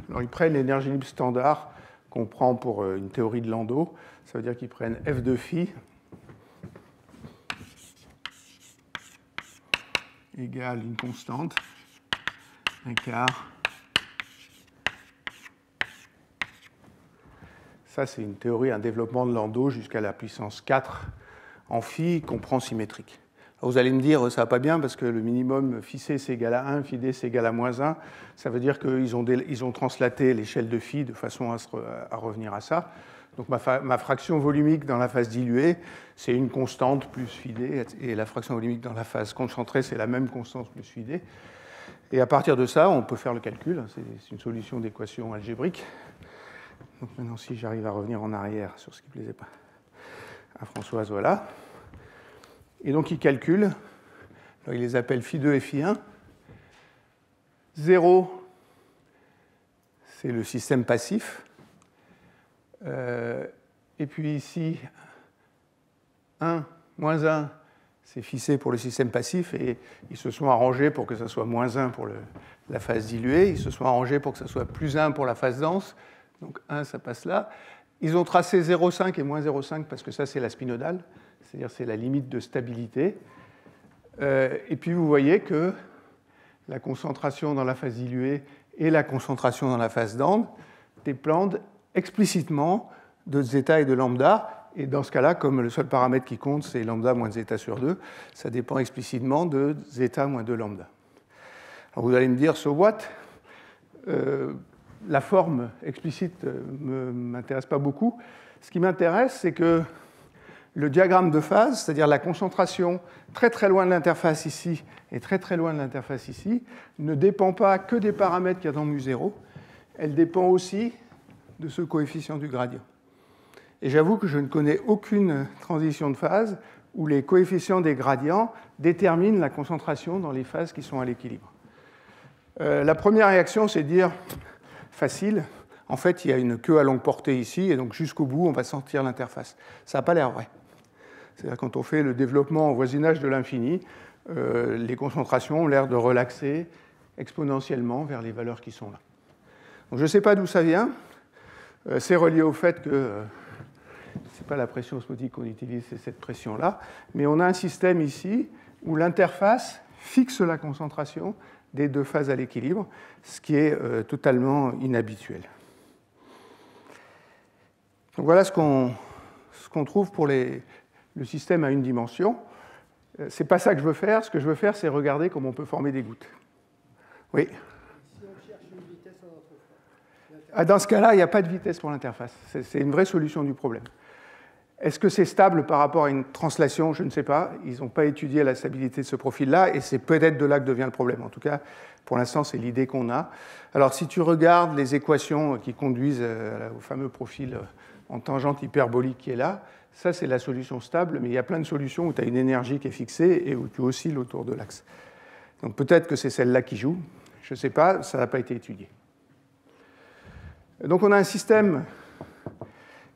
Alors, ils prennent l'énergie libre standard qu'on prend pour une théorie de Landau. Ça veut dire qu'ils prennent F de phi égale une constante, un quart. Ça, c'est une théorie, un développement de Landau jusqu'à la puissance 4 en phi qu'on prend symétrique. Alors, vous allez me dire, ça ne va pas bien parce que le minimum phi c c'est égal à 1, phi d c'est égal à moins 1. Ça veut dire qu'ils ont translaté l'échelle de phi de façon à revenir à ça. Donc ma fraction volumique dans la phase diluée, c'est une constante plus phi d, et la fraction volumique dans la phase concentrée, c'est la même constante plus phi d. Et à partir de ça, on peut faire le calcul. C'est une solution d'équation algébrique. Donc maintenant, si j'arrive à revenir en arrière sur ce qui ne plaisait pas à Françoise, voilà. Et donc, ils calculent, alors, ils les appellent phi2 et phi1. 0, c'est le système passif. Et puis ici, 1, moins 1, c'est fixé pour le système passif et ils se sont arrangés pour que ça soit -1 pour la phase diluée, ils se sont arrangés pour que ça soit +1 pour la phase dense, donc 1 ça passe là. Ils ont tracé 0,5 et -0,5 parce que ça c'est la spinodale, c'est-à-dire c'est la limite de stabilité. Et puis vous voyez que la concentration dans la phase diluée et la concentration dans la phase dense dépendent explicitement de zeta et de lambda. Et dans ce cas-là, comme le seul paramètre qui compte, c'est lambda moins zeta sur 2, ça dépend explicitement de zeta moins 2 lambda. Alors vous allez me dire, so what? La forme explicite ne m'intéresse pas beaucoup. Ce qui m'intéresse, c'est que le diagramme de phase, c'est-à-dire la concentration très très loin de l'interface ici et très très loin de l'interface ici, ne dépend pas que des paramètres qu'il y a dans μ0, elle dépend aussi de ce coefficient du gradient. Et j'avoue que je ne connais aucune transition de phase où les coefficients des gradients déterminent la concentration dans les phases qui sont à l'équilibre. La première réaction, c'est de dire, facile, en fait, il y a une queue à longue portée ici, et donc jusqu'au bout, on va sentir l'interface. Ça n'a pas l'air vrai. C'est-à-dire quand on fait le développement au voisinage de l'infini, les concentrations ont l'air de relaxer exponentiellement vers les valeurs qui sont là. Donc, je ne sais pas d'où ça vient. C'est relié au fait que ce n'est pas la pression osmotique qu'on utilise, c'est cette pression-là. Mais on a un système ici où l'interface fixe la concentration des deux phases à l'équilibre, ce qui est totalement inhabituel. Donc voilà ce qu'on trouve pour le système à une dimension. Ce n'est pas ça que je veux faire. Ce que je veux faire, c'est regarder comment on peut former des gouttes. Oui. Si on cherche une vitesse en autrefois. Dans ce cas-là, il n'y a pas de vitesse pour l'interface. C'est une vraie solution du problème. Est-ce que c'est stable par rapport à une translation? Je ne sais pas. Ils n'ont pas étudié la stabilité de ce profil-là, et c'est peut-être de là que devient le problème. En tout cas, pour l'instant, c'est l'idée qu'on a. Alors, si tu regardes les équations qui conduisent au fameux profil en tangente hyperbolique qui est là, ça, c'est la solution stable, mais il y a plein de solutions où tu as une énergie qui est fixée et où tu oscilles autour de l'axe. Donc, peut-être que c'est celle-là qui joue. Je ne sais pas, ça n'a pas été étudié. Donc, on a un système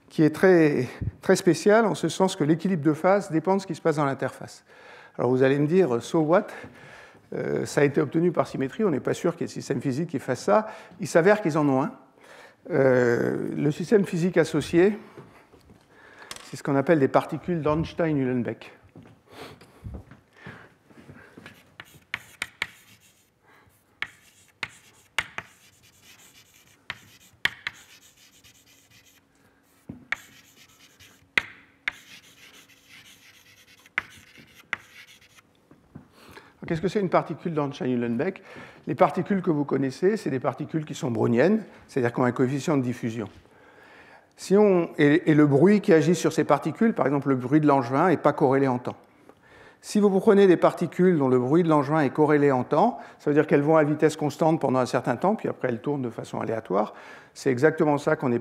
qui est très, très spécial, en ce sens que l'équilibre de phase dépend de ce qui se passe dans l'interface. Alors vous allez me dire, so what? Ça a été obtenu par symétrie, on n'est pas sûr qu'il y ait de système physique qui fasse ça. Il s'avère qu'ils en ont un. Le système physique associé, c'est ce qu'on appelle des particules d'Ornstein-Uhlenbeck. Qu'est-ce que c'est une particule d'Ornstein-Uhlenbeck? Les particules que vous connaissez, c'est des particules qui sont browniennes, c'est-à-dire qui ont un coefficient de diffusion. Et le bruit qui agit sur ces particules, par exemple le bruit de Langevin, n'est pas corrélé en temps. Si vous prenez des particules dont le bruit de Langevin est corrélé en temps, ça veut dire qu'elles vont à vitesse constante pendant un certain temps, puis après elles tournent de façon aléatoire. C'est exactement ça qu'on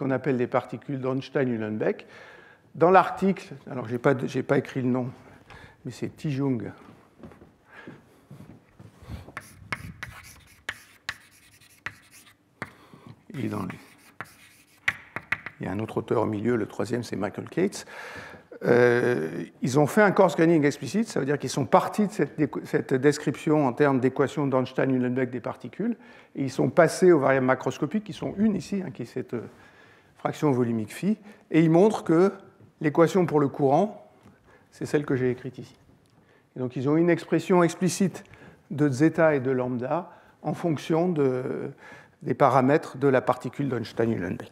appelle des particules d'Ornstein-Uhlenbeck. Dans l'article, alors je n'ai pas écrit le nom, mais c'est Tijung. Il y a un autre auteur au milieu, le troisième c'est Michael Cates. Ils ont fait un coarse graining explicite, ça veut dire qu'ils sont partis de cette description en termes d'équation d'Ornstein-Uhlenbeck des particules, et ils sont passés aux variables macroscopiques, qui sont une ici, qui est cette fraction volumique phi, et ils montrent que l'équation pour le courant, c'est celle que j'ai écrite ici. Et donc ils ont une expression explicite de zeta et de lambda en fonction des paramètres de la particule d'Ornstein-Uhlenbeck.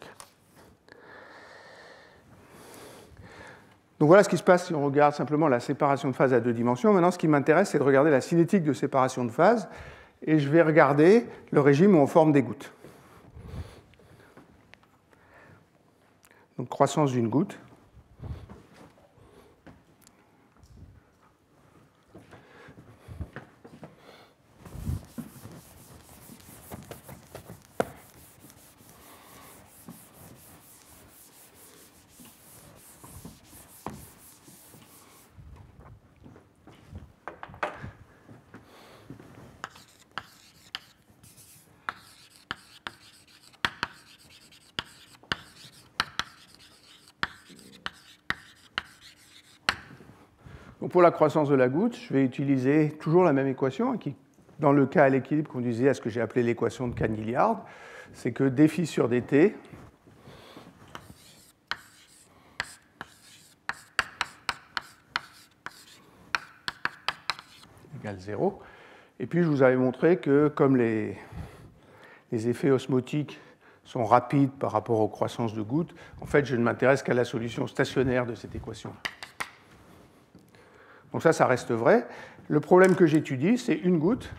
Donc voilà ce qui se passe si on regarde simplement la séparation de phase à deux dimensions. Maintenant, ce qui m'intéresse, c'est de regarder la cinétique de séparation de phase, et je vais regarder le régime où on forme des gouttes. Donc croissance d'une goutte. Donc pour la croissance de la goutte, je vais utiliser toujours la même équation qui, dans le cas à l'équilibre, conduisait à ce que j'ai appelé l'équation de Canillard. C'est que dφ sur dt égale 0. Et puis je vous avais montré que comme les effets osmotiques sont rapides par rapport aux croissances de gouttes, en fait je ne m'intéresse qu'à la solution stationnaire de cette équation. Donc ça reste vrai. Le problème que j'étudie, c'est une goutte,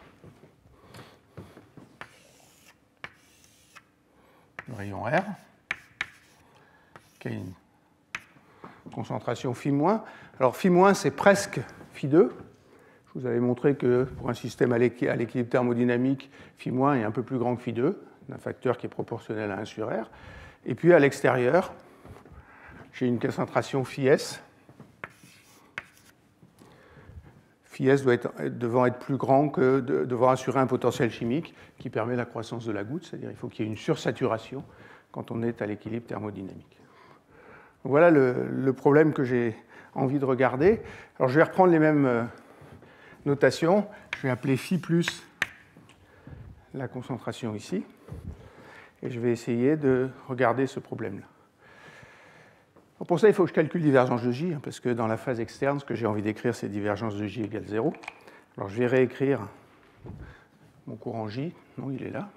le rayon R, qui a une concentration φ-. Alors φ-, c'est presque φ2. Je vous avais montré que pour un système à l'équilibre thermodynamique, φ- est un peu plus grand que φ2, un facteur qui est proportionnel à 1 sur R. Et puis à l'extérieur, j'ai une concentration φs. φs devant être plus grand que devant assurer un potentiel chimique qui permet la croissance de la goutte, c'est-à-dire qu'il faut qu'il y ait une sursaturation quand on est à l'équilibre thermodynamique. Donc voilà le problème que j'ai envie de regarder. Alors je vais reprendre les mêmes notations. Je vais appeler phi plus la concentration ici, et je vais essayer de regarder ce problème-là. Pour ça, il faut que je calcule divergence de J, parce que dans la phase externe, ce que j'ai envie d'écrire, c'est divergence de J égale 0. Alors je vais réécrire mon courant J. Non, il est là.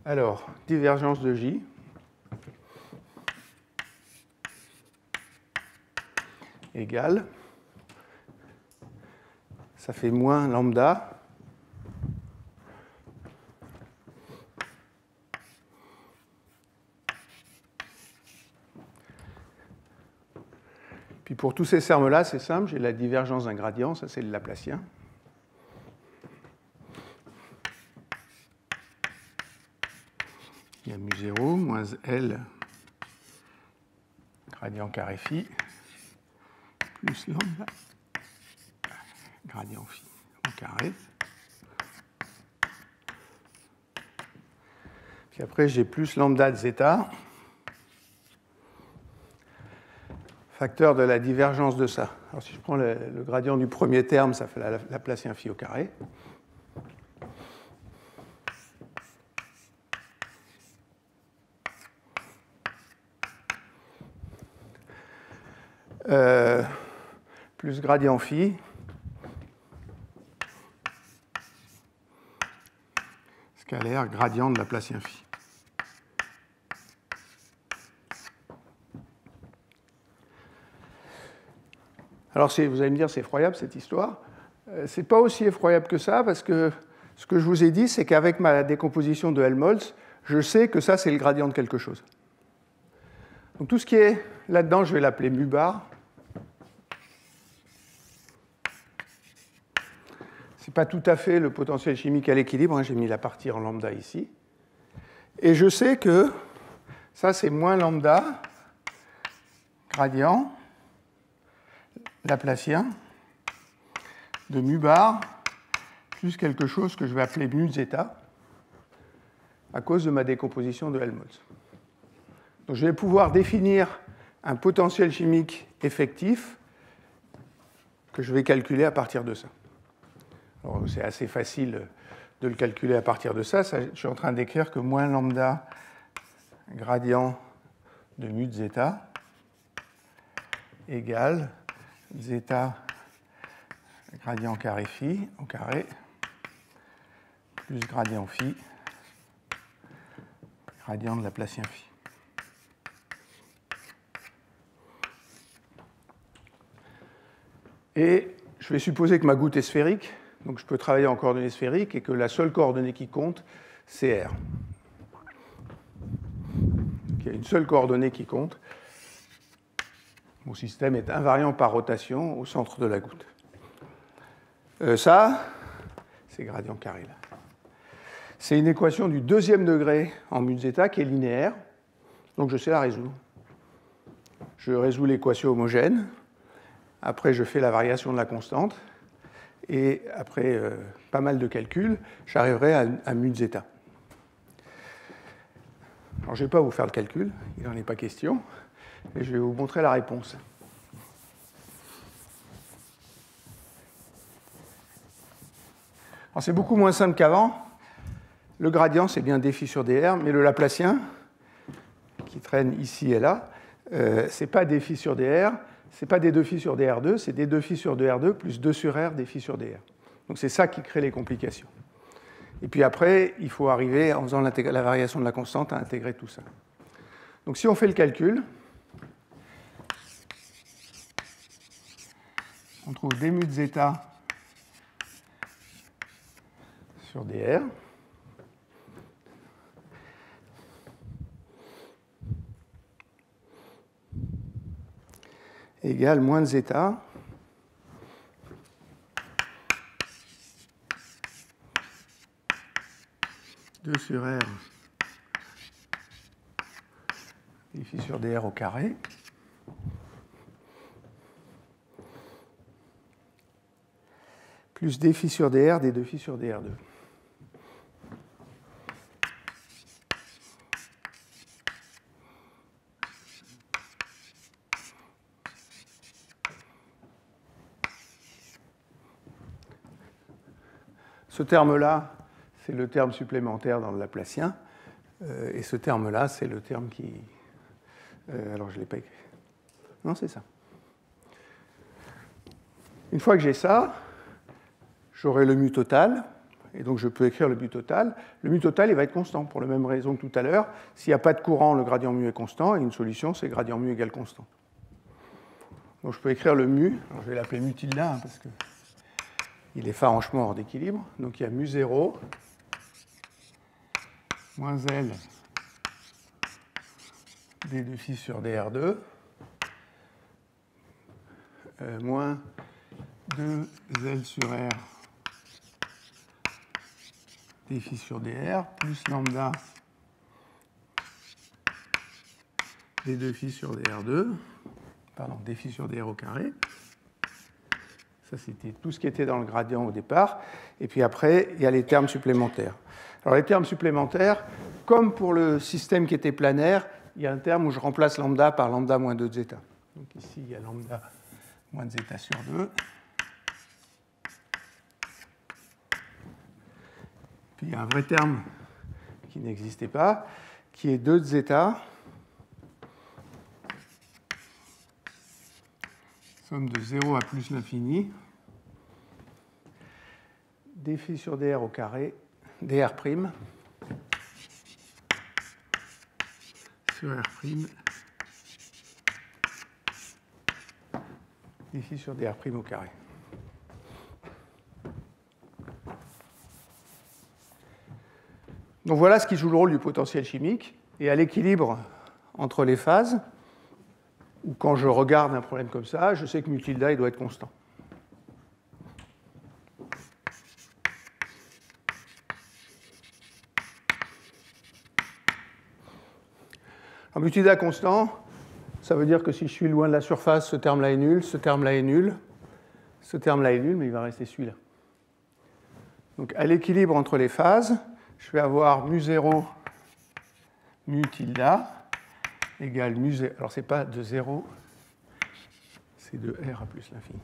Alors, divergence de J égale, ça fait moins lambda puis pour tous ces termes-là, c'est simple, j'ai la divergence d'un gradient, ça c'est le Laplacien. Il y a mu0 moins L gradient carré phi plus lambda gradient phi au carré. Puis après, j'ai plus lambda de zeta, facteur de la divergence de ça. Alors si je prends le gradient du premier terme, ça fait la Laplacien phi au carré. Plus gradient phi scalaire gradient de Laplacien phi. Alors vous allez me dire, c'est effroyable cette histoire. Ce n'est pas aussi effroyable que ça, parce que ce que je vous ai dit, c'est qu'avec ma décomposition de Helmholtz, je sais que ça, c'est le gradient de quelque chose. Donc tout ce qui est là-dedans, je vais l'appeler mu bar. Ce n'est pas tout à fait le potentiel chimique à l'équilibre, hein, j'ai mis la partie en lambda ici. Et je sais que ça, c'est moins lambda, gradient, Laplacien, de mu bar, plus quelque chose que je vais appeler mu zeta, à cause de ma décomposition de Helmholtz. Donc je vais pouvoir définir un potentiel chimique effectif que je vais calculer à partir de ça. Alors, c'est assez facile de le calculer à partir de ça. Je suis en train d'écrire que moins lambda gradient de mu de zeta égale zeta gradient carré phi au carré plus gradient phi gradient de Laplacien phi. Et je vais supposer que ma goutte est sphérique. Donc je peux travailler en coordonnées sphériques et que la seule coordonnée qui compte, c'est R. Il y a une seule coordonnée qui compte. Mon système est invariant par rotation au centre de la goutte. Ça, c'est gradient carré là. C'est une équation du deuxième degré en mu de zeta qui est linéaire. Donc je sais la résoudre. Je résous l'équation homogène. Après, je fais la variation de la constante. Et après pas mal de calculs, j'arriverai à mu de zeta. Alors, je ne vais pas vous faire le calcul, il n'en est pas question, mais je vais vous montrer la réponse. Alors c'est beaucoup moins simple qu'avant. Le gradient, c'est bien dφ sur dr, mais le Laplacien, qui traîne ici et là, ce n'est pas dφ sur dr, ce n'est pas d 2φ sur dr2, c'est d 2φ sur dr2 plus 2 sur r dφ sur dr. Donc c'est ça qui crée les complications. Et puis après, il faut arriver, en faisant la variation de la constante, à intégrer tout ça. Donc si on fait le calcul, on trouve d mu de zeta sur dr égale moins de zeta sur r dφ sur dr au carré plus dφ sur dr d 2φ sur dr2. Ce terme-là, c'est le terme supplémentaire dans le Laplacien. Et ce terme-là, c'est le terme qui... alors, je ne l'ai pas écrit. Non, c'est ça. Une fois que j'ai ça, j'aurai le mu total. Et donc, je peux écrire le mu total. Le mu total, il va être constant, pour la même raison que tout à l'heure. S'il n'y a pas de courant, le gradient mu est constant. Et une solution, c'est gradient mu égale constant. Donc, je peux écrire le mu. Alors, je vais l'appeler mu tilde, hein, parce que il est farouchement hors d'équilibre. Donc, il y a mu 0 moins L d 2φ sur dr2 moins 2L sur R dφ sur dr plus lambda d 2φ sur dr2, pardon, dφ sur dr au carré. Ça, c'était tout ce qui était dans le gradient au départ. Et puis après, il y a les termes supplémentaires. Alors, les termes supplémentaires, comme pour le système qui était planaire, il y a un terme où je remplace lambda par lambda moins 2 de zeta. Donc ici, il y a lambda moins de zeta sur 2. Puis il y a un vrai terme qui n'existait pas, qui est 2 de zeta, somme de 0 à plus l'infini, dφ sur dr au carré, dr' sur r', dφ sur dr' au carré. Donc voilà ce qui joue le rôle du potentiel chimique. Et à l'équilibre entre les phases, ou quand je regarde un problème comme ça, je sais que mu tilde il doit être constant. Alors, mu tilde constant, ça veut dire que si je suis loin de la surface, ce terme-là est nul, ce terme-là est nul, ce terme-là est nul, mais il va rester celui-là. Donc à l'équilibre entre les phases, je vais avoir mu 0 mu tilde égale mu 0. Alors, ce n'est pas de 0, c'est de R à plus l'infini.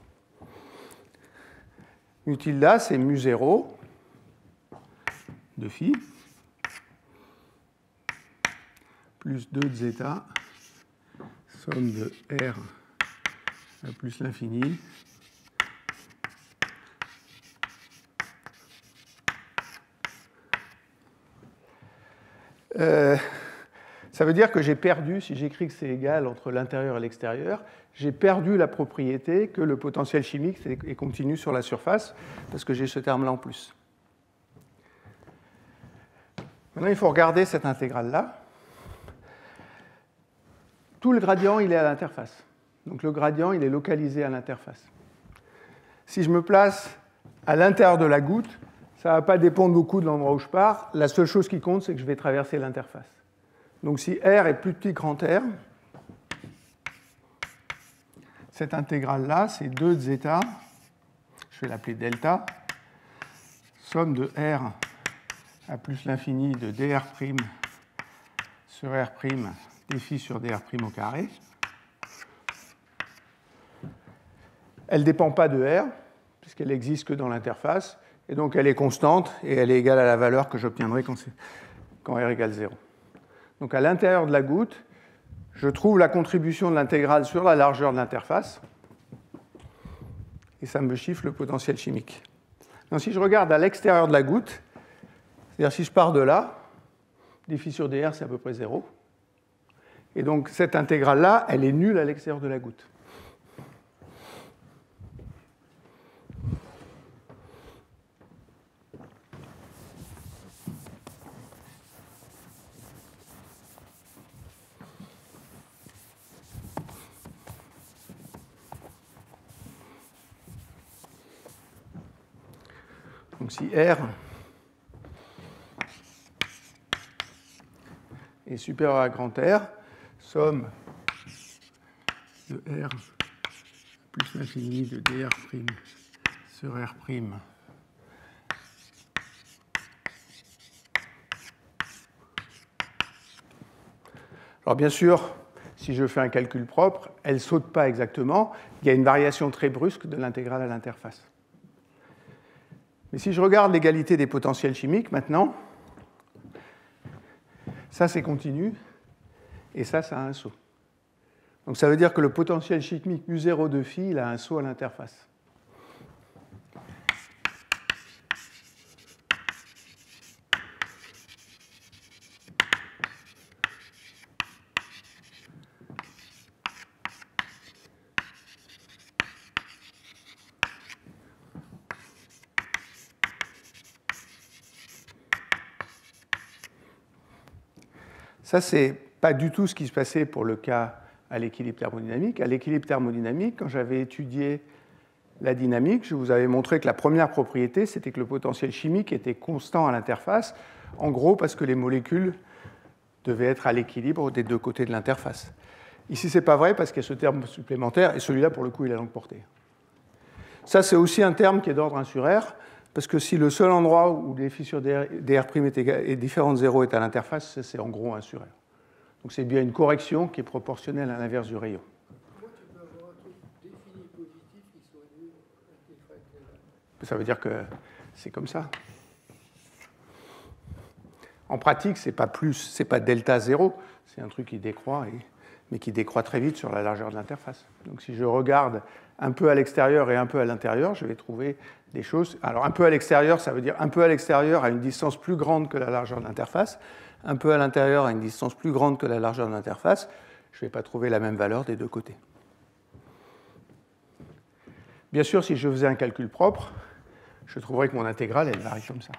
Mu tilde, c'est mu 0 de phi plus 2 de zeta, somme de R à plus l'infini ça veut dire que j'ai perdu, si j'écris que c'est égal entre l'intérieur et l'extérieur, j'ai perdu la propriété que le potentiel chimique est continu sur la surface, parce que j'ai ce terme-là en plus. Maintenant, il faut regarder cette intégrale-là. Tout le gradient, il est à l'interface. Donc le gradient, il est localisé à l'interface. Si je me place à l'intérieur de la goutte, ça ne va pas dépendre beaucoup de l'endroit où je pars. La seule chose qui compte, c'est que je vais traverser l'interface. Donc si R est plus petit que grand R, cette intégrale-là, c'est 2 de zeta, je vais l'appeler delta, somme de R à plus l'infini de dr' sur R' dφ sur dr' au carré. Elle ne dépend pas de R, puisqu'elle n'existe que dans l'interface. Et donc elle est constante et elle est égale à la valeur que j'obtiendrai quand R égale 0. Donc à l'intérieur de la goutte, je trouve la contribution de l'intégrale sur la largeur de l'interface et ça me chiffre le potentiel chimique. Donc si je regarde à l'extérieur de la goutte, c'est-à-dire si je pars de là, d phi sur dr c'est à peu près 0. Et donc cette intégrale-là, elle est nulle à l'extérieur de la goutte. Donc si R est supérieur à grand R, somme de R plus l'infini de dr' sur R'. Alors bien sûr, si je fais un calcul propre, elle ne saute pas exactement. Il y a une variation très brusque de l'intégrale à l'interface. Mais si je regarde l'égalité des potentiels chimiques maintenant, ça c'est continu, et ça a un saut. Donc ça veut dire que le potentiel chimique mu0 de phi, il a un saut à l'interface. Ça, c'est pas du tout ce qui se passait pour le cas à l'équilibre thermodynamique. À l'équilibre thermodynamique, quand j'avais étudié la dynamique, je vous avais montré que la première propriété, c'était que le potentiel chimique était constant à l'interface, en gros parce que les molécules devaient être à l'équilibre des deux côtés de l'interface. Ici, ce n'est pas vrai parce qu'il y a ce terme supplémentaire, et celui-là, pour le coup, il a longue portée. Ça, c'est aussi un terme qui est d'ordre 1 sur R, parce que si le seul endroit où les phi sur dr' est différent de 0 est à l'interface, c'est en gros 1 sur R. Donc c'est bien une correction qui est proportionnelle à l'inverse du rayon. Comment tu peux avoir un truc défini positif qui soit nul avec une fractale? Ça veut dire que c'est comme ça. En pratique, ce n'est pas delta 0, c'est un truc qui décroît, mais qui décroît très vite sur la largeur de l'interface. Donc si je regarde un peu à l'extérieur et un peu à l'intérieur, je vais trouver des choses. Alors un peu à l'extérieur, ça veut dire un peu à l'extérieur à une distance plus grande que la largeur de l'interface, un peu à l'intérieur à une distance plus grande que la largeur de l'interface. Je ne vais pas trouver la même valeur des deux côtés. Bien sûr, si je faisais un calcul propre, je trouverais que mon intégrale, elle varie comme ça.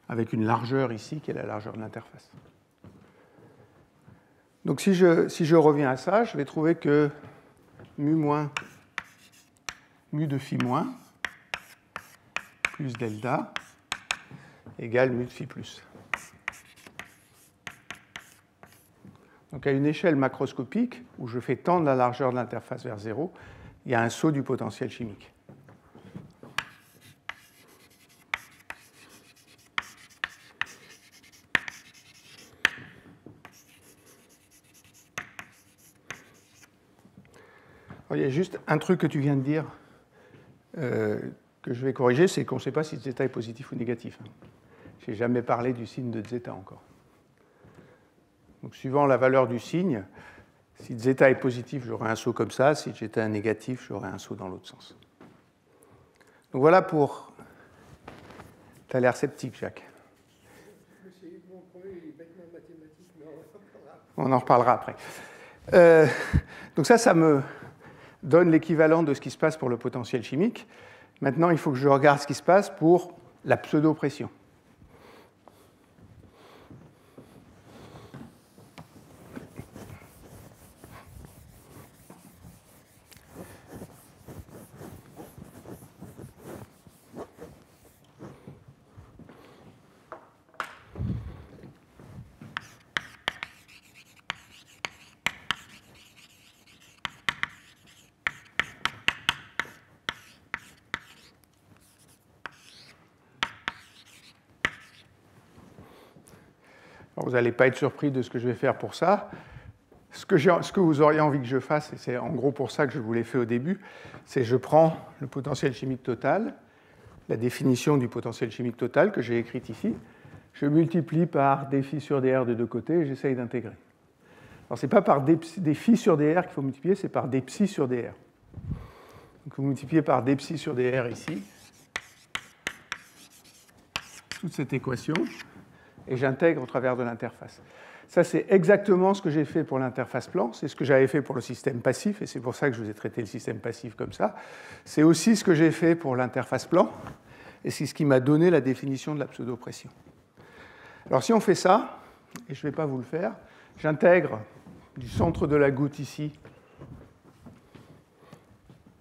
Avec une largeur ici qui est la largeur de l'interface. Donc si je reviens à ça, je vais trouver que mu de phi moins plus delta égale mu de phi plus. Donc à une échelle macroscopique, où je fais tendre la largeur de l'interface vers 0, il y a un saut du potentiel chimique. Alors, il y a juste un truc que tu viens de dire que je vais corriger, c'est qu'on ne sait pas si zeta est positif ou négatif. Je n'ai jamais parlé du signe de zeta encore. Donc, suivant la valeur du signe, si zeta est positif, j'aurai un saut comme ça. Si zeta est négatif, j'aurai un saut dans l'autre sens. Donc voilà pour... Tu as l'air sceptique, Jacques. Mon problème, il est bêtement mathématique, mais on en reparlera après. Donc ça me donne l'équivalent de ce qui se passe pour le potentiel chimique. Maintenant, il faut que je regarde ce qui se passe pour la pseudo-pression. Alors, vous n'allez pas être surpris de ce que je vais faire pour ça. Ce ce que vous auriez envie que je fasse, et c'est en gros pour ça que je vous l'ai fait au début, c'est je prends le potentiel chimique total, la définition du potentiel chimique total que j'ai écrite ici, je multiplie par dφ sur dr de deux côtés et j'essaye d'intégrer. Alors, ce n'est pas par dφ sur dr qu'il faut multiplier, c'est par dψ sur dr. Donc, vous multipliez par dψ sur dr ici, toute cette équation, et j'intègre au travers de l'interface. Ça, c'est exactement ce que j'ai fait pour l'interface plan, c'est ce que j'avais fait pour le système passif, et c'est pour ça que je vous ai traité le système passif comme ça. C'est aussi ce que j'ai fait pour l'interface plan, et c'est ce qui m'a donné la définition de la pseudopression. Alors si on fait ça, et je ne vais pas vous le faire, j'intègre du centre de la goutte ici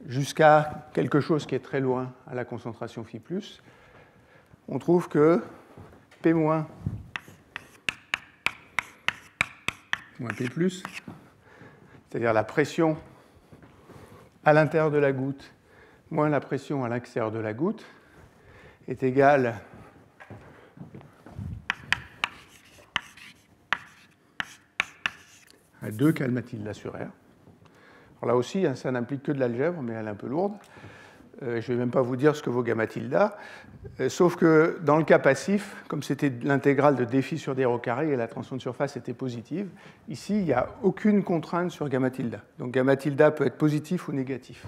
jusqu'à quelque chose qui est très loin à la concentration phi+, on trouve que P- moins P+, c'est-à-dire la pression à l'intérieur de la goutte moins la pression à l'extérieur de la goutte, est égale à 2 Kalmatilda sur R. Alors là aussi, ça n'implique que de l'algèbre, mais elle est un peu lourde. Je ne vais même pas vous dire ce que vaut gamma tilda, sauf que dans le cas passif, comme c'était l'intégrale de dφ sur dr au carré et la tension de surface était positive, ici, il n'y a aucune contrainte sur gamma tilda. Donc gamma tilda peut être positif ou négatif.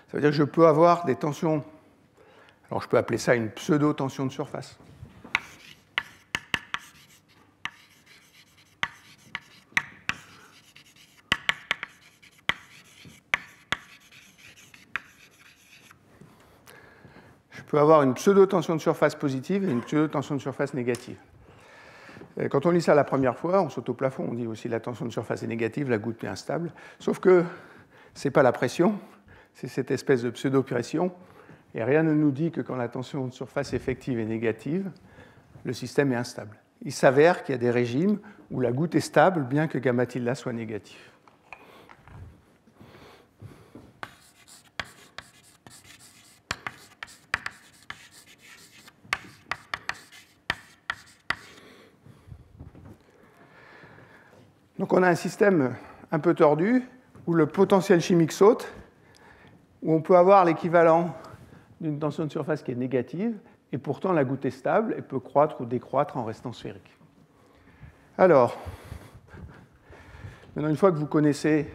Ça veut dire que je peux avoir des tensions. Alors je peux appeler ça une pseudo-tension de surface. Je peux avoir une pseudo-tension de surface positive et une pseudo-tension de surface négative. Quand on lit ça la première fois, on saute au plafond, on dit aussi la tension de surface est négative, la goutte est instable. Sauf que ce n'est pas la pression, c'est cette espèce de pseudo-pression. Et rien ne nous dit que quand la tension de surface effective est négative, le système est instable. Il s'avère qu'il y a des régimes où la goutte est stable, bien que gamma tilde soit négatif. Donc on a un système un peu tordu, où le potentiel chimique saute, où on peut avoir l'équivalent d'une tension de surface qui est négative, et pourtant la goutte est stable et peut croître ou décroître en restant sphérique. Alors, maintenant, une fois que vous connaissez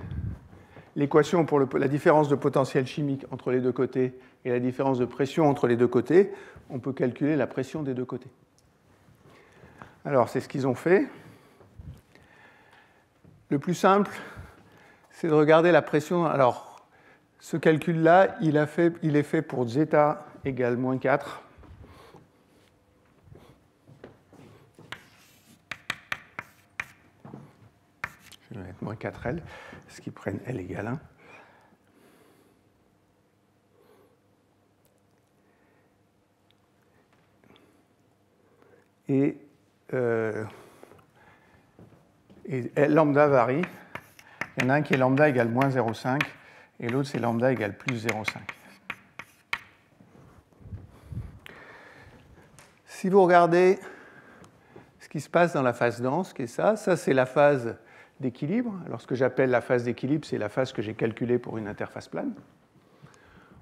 l'équation pour la différence de potentiel chimique entre les deux côtés et la différence de pression entre les deux côtés, on peut calculer la pression des deux côtés. Alors, c'est ce qu'ils ont fait. Le plus simple, c'est de regarder la pression. Alors, ce calcul-là, il est fait pour zeta égale moins 4. Je vais mettre moins 4L, ce qui prennent L égale 1. Et lambda varie. Il y en a un qui est lambda égale moins 0,5 et l'autre c'est lambda égale plus 0,5. Si vous regardez ce qui se passe dans la phase dense, qui est ça c'est la phase d'équilibre. Alors ce que j'appelle la phase d'équilibre, c'est la phase que j'ai calculée pour une interface plane.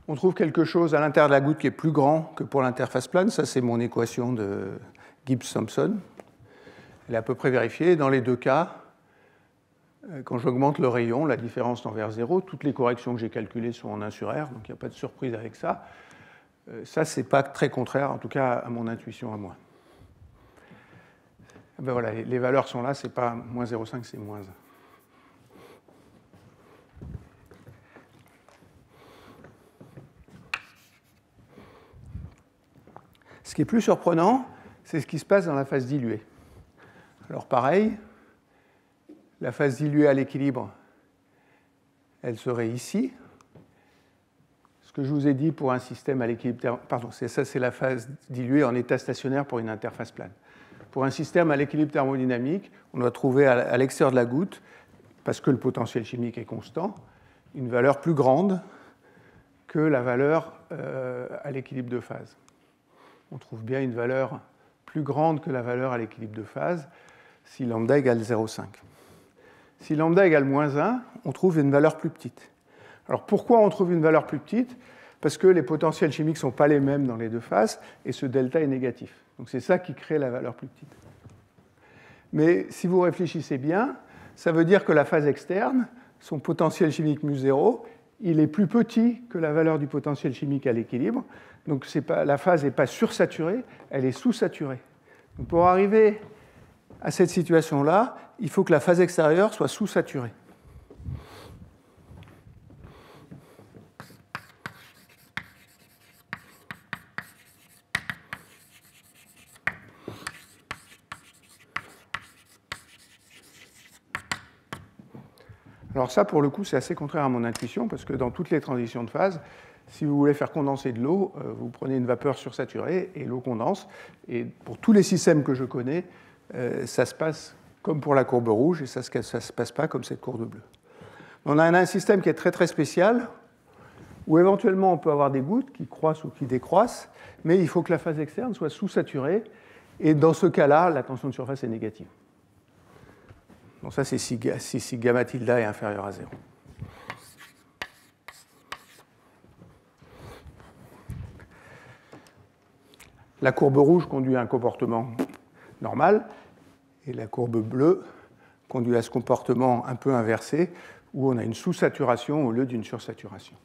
On trouve quelque chose à l'intérieur de la goutte qui est plus grand que pour l'interface plane. Ça c'est mon équation de Gibbs-Thompson. Elle est à peu près vérifiée. Dans les deux cas, quand j'augmente le rayon, la différence tend vers 0. Toutes les corrections que j'ai calculées sont en 1 sur R, donc il n'y a pas de surprise avec ça. Ça, ce n'est pas très contraire, en tout cas à mon intuition à moi. Ben voilà, les valeurs sont là, ce n'est pas moins 0,5, c'est moins 1. Ce qui est plus surprenant, c'est ce qui se passe dans la phase diluée. Alors pareil, la phase diluée à l'équilibre, elle serait ici. Ce que je vous ai dit pour un système à l'équilibre... Pardon, ça c'est la phase diluée en état stationnaire pour une interface plane. Pour un système à l'équilibre thermodynamique, on doit trouver à l'extérieur de la goutte parce que le potentiel chimique est constant, une valeur plus grande que la valeur à l'équilibre de phase. On trouve bien une valeur plus grande que la valeur à l'équilibre de phase si lambda égale 0,5. Si lambda égale moins 1, on trouve une valeur plus petite. Alors pourquoi on trouve une valeur plus petite? Parce que les potentiels chimiques ne sont pas les mêmes dans les deux phases et ce delta est négatif. Donc c'est ça qui crée la valeur plus petite. Mais si vous réfléchissez bien, ça veut dire que la phase externe, son potentiel chimique mu0, il est plus petit que la valeur du potentiel chimique à l'équilibre. Donc la phase n'est pas sursaturée, elle est sous-saturée. Donc pour arriver à cette situation-là, il faut que la phase extérieure soit sous-saturée. Alors ça, pour le coup, c'est assez contraire à mon intuition, parce que dans toutes les transitions de phase, si vous voulez faire condenser de l'eau, vous prenez une vapeur sursaturée et l'eau condense. Et pour tous les systèmes que je connais, ça se passe comme pour la courbe rouge et ça ne se passe pas comme cette courbe bleue. On a un système qui est très très spécial, où éventuellement on peut avoir des gouttes qui croissent ou qui décroissent, mais il faut que la phase externe soit sous-saturée, et dans ce cas-là, la tension de surface est négative. Donc ça, c'est si gamma tilde est inférieur à 0. La courbe rouge conduit à un comportement normal, et la courbe bleue conduit à ce comportement un peu inversé, où on a une sous-saturation au lieu d'une sursaturation.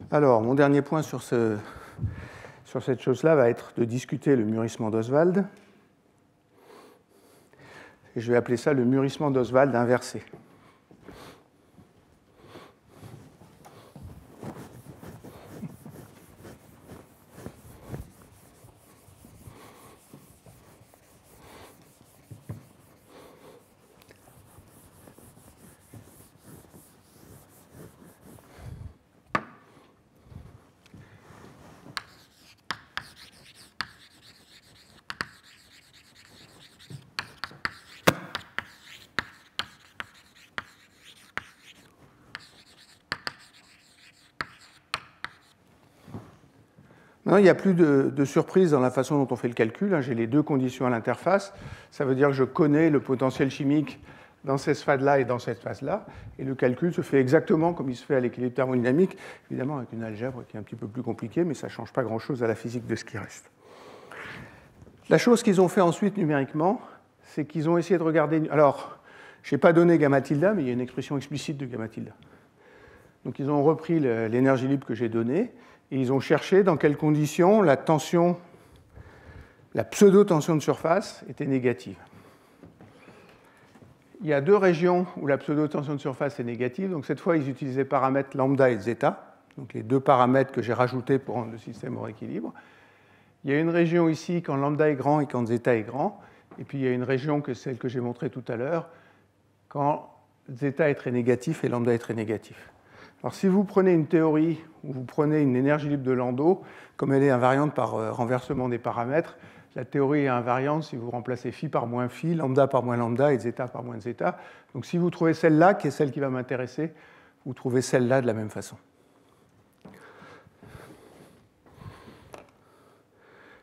Alors, mon dernier point sur cette chose-là va être de discuter le mûrissement d'Oswald. Et je vais appeler ça le mûrissement d'Oswald inversé. Non, il n'y a plus de surprise dans la façon dont on fait le calcul. J'ai les deux conditions à l'interface. Ça veut dire que je connais le potentiel chimique dans cette phase-là et dans cette phase-là. Et le calcul se fait exactement comme il se fait à l'équilibre thermodynamique, évidemment avec une algèbre qui est un petit peu plus compliquée, mais ça ne change pas grand-chose à la physique de ce qui reste. La chose qu'ils ont fait ensuite numériquement, c'est qu'ils ont essayé de regarder... Alors, je n'ai pas donné gamma tilde, mais il y a une expression explicite de gamma tilde. Donc ils ont repris l'énergie libre que j'ai donnée, et ils ont cherché dans quelles conditions la tension, la pseudo-tension de surface était négative. Il y a deux régions où la pseudo-tension de surface est négative. Donc cette fois, ils utilisaient les paramètres lambda et zeta, donc les deux paramètres que j'ai rajoutés pour rendre le système hors équilibre. Il y a une région ici quand lambda est grand et quand zeta est grand. Et puis il y a une région que celle que j'ai montrée tout à l'heure, quand zeta est très négatif et lambda est très négatif. Alors si vous prenez une théorie où vous prenez une énergie libre de Landau, comme elle est invariante par renversement des paramètres, la théorie est invariante si vous remplacez phi par moins phi, lambda par moins lambda et zeta par moins zeta. Donc si vous trouvez celle-là, qui est celle qui va m'intéresser, vous trouvez celle-là de la même façon.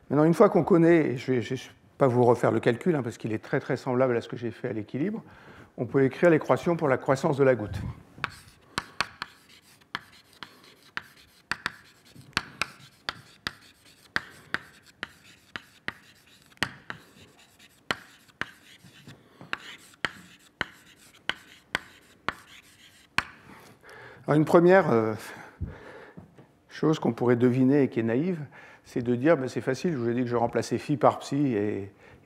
Maintenant, une fois qu'on connaît, et je ne vais pas vous refaire le calcul, parce qu'il est très très semblable à ce que j'ai fait à l'équilibre, on peut écrire l'équation pour la croissance de la goutte. Alors une première chose qu'on pourrait deviner et qui est naïve, c'est de dire, c'est facile, je vous ai dit que je remplaçais phi par psi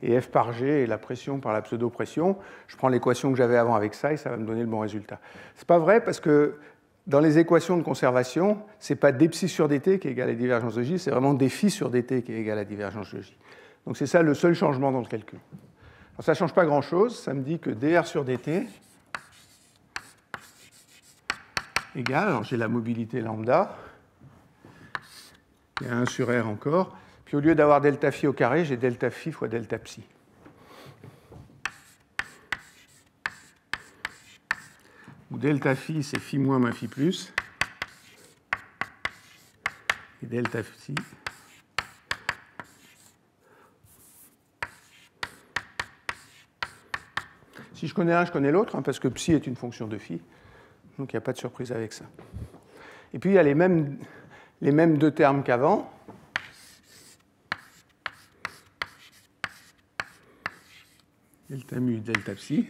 et f par g et la pression par la pseudo-pression. Je prends l'équation que j'avais avant avec ça et ça va me donner le bon résultat. Ce n'est pas vrai parce que dans les équations de conservation, ce n'est pas dψ sur dt qui est égal à la divergence de J, c'est vraiment dφ sur dt qui est égal à la divergence de J. Donc c'est ça le seul changement dans le calcul. Alors, ça ne change pas grand-chose, ça me dit que dr sur dt égale, alors j'ai la mobilité lambda, il y a 1 sur r encore, puis au lieu d'avoir delta phi au carré, j'ai delta phi fois delta psi. où delta phi, c'est phi moins phi plus, et delta psi, si je connais un, je connais l'autre, hein, parce que psi est une fonction de phi, donc il n'y a pas de surprise avec ça. Et puis il y a les mêmes deux termes qu'avant. Delta mu, delta psi.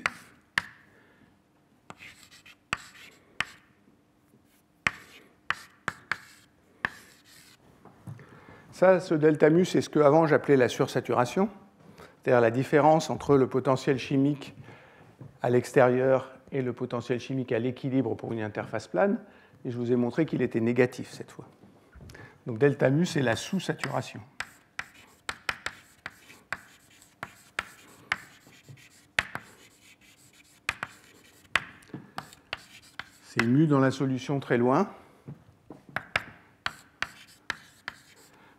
Ça, ce delta mu, c'est ce que avant j'appelais la sursaturation, c'est-à-dire la différence entre le potentiel chimique à l'extérieur et le potentiel chimique à l'équilibre pour une interface plane. Et je vous ai montré qu'il était négatif cette fois. Donc delta mu, c'est la sous-saturation. C'est mu dans la solution très loin,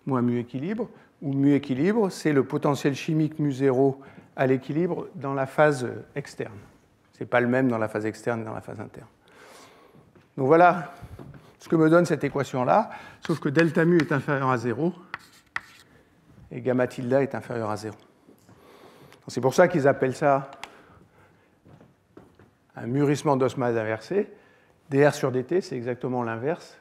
moins mu équilibre, où mu équilibre, c'est le potentiel chimique mu 0 à l'équilibre dans la phase externe. Ce n'est pas le même dans la phase externe et dans la phase interne. Donc voilà ce que me donne cette équation-là, sauf que delta mu est inférieur à 0 et gamma tilde est inférieur à 0. C'est pour ça qu'ils appellent ça un mûrissement d'osmose inversé. dr sur dt, c'est exactement l'inverse,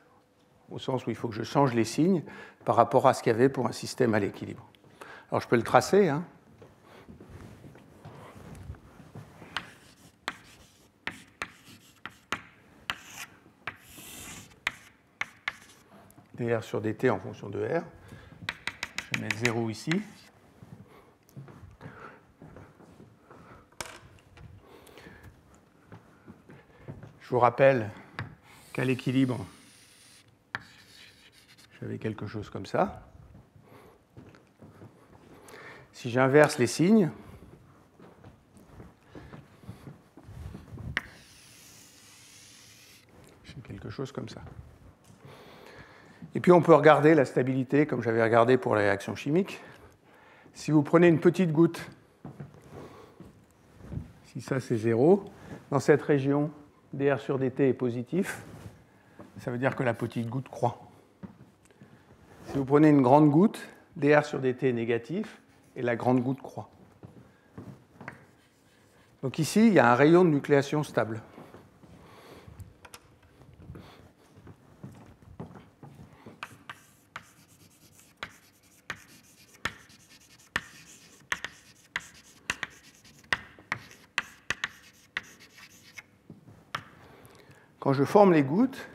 au sens où il faut que je change les signes par rapport à ce qu'il y avait pour un système à l'équilibre. Alors je peux le tracer, hein. dr sur dt en fonction de r. Je vais mettre 0 ici. Je vous rappelle qu'à l'équilibre, j'avais quelque chose comme ça. Si j'inverse les signes, j'ai quelque chose comme ça. Et puis on peut regarder la stabilité comme j'avais regardé pour les réactions chimiques. Si vous prenez une petite goutte, si ça c'est 0, dans cette région, dr sur dt est positif, ça veut dire que la petite goutte croît. Si vous prenez une grande goutte, dr sur dt est négatif et la grande goutte croît. Donc ici, il y a un rayon de nucléation stable. Quand je forme les gouttes,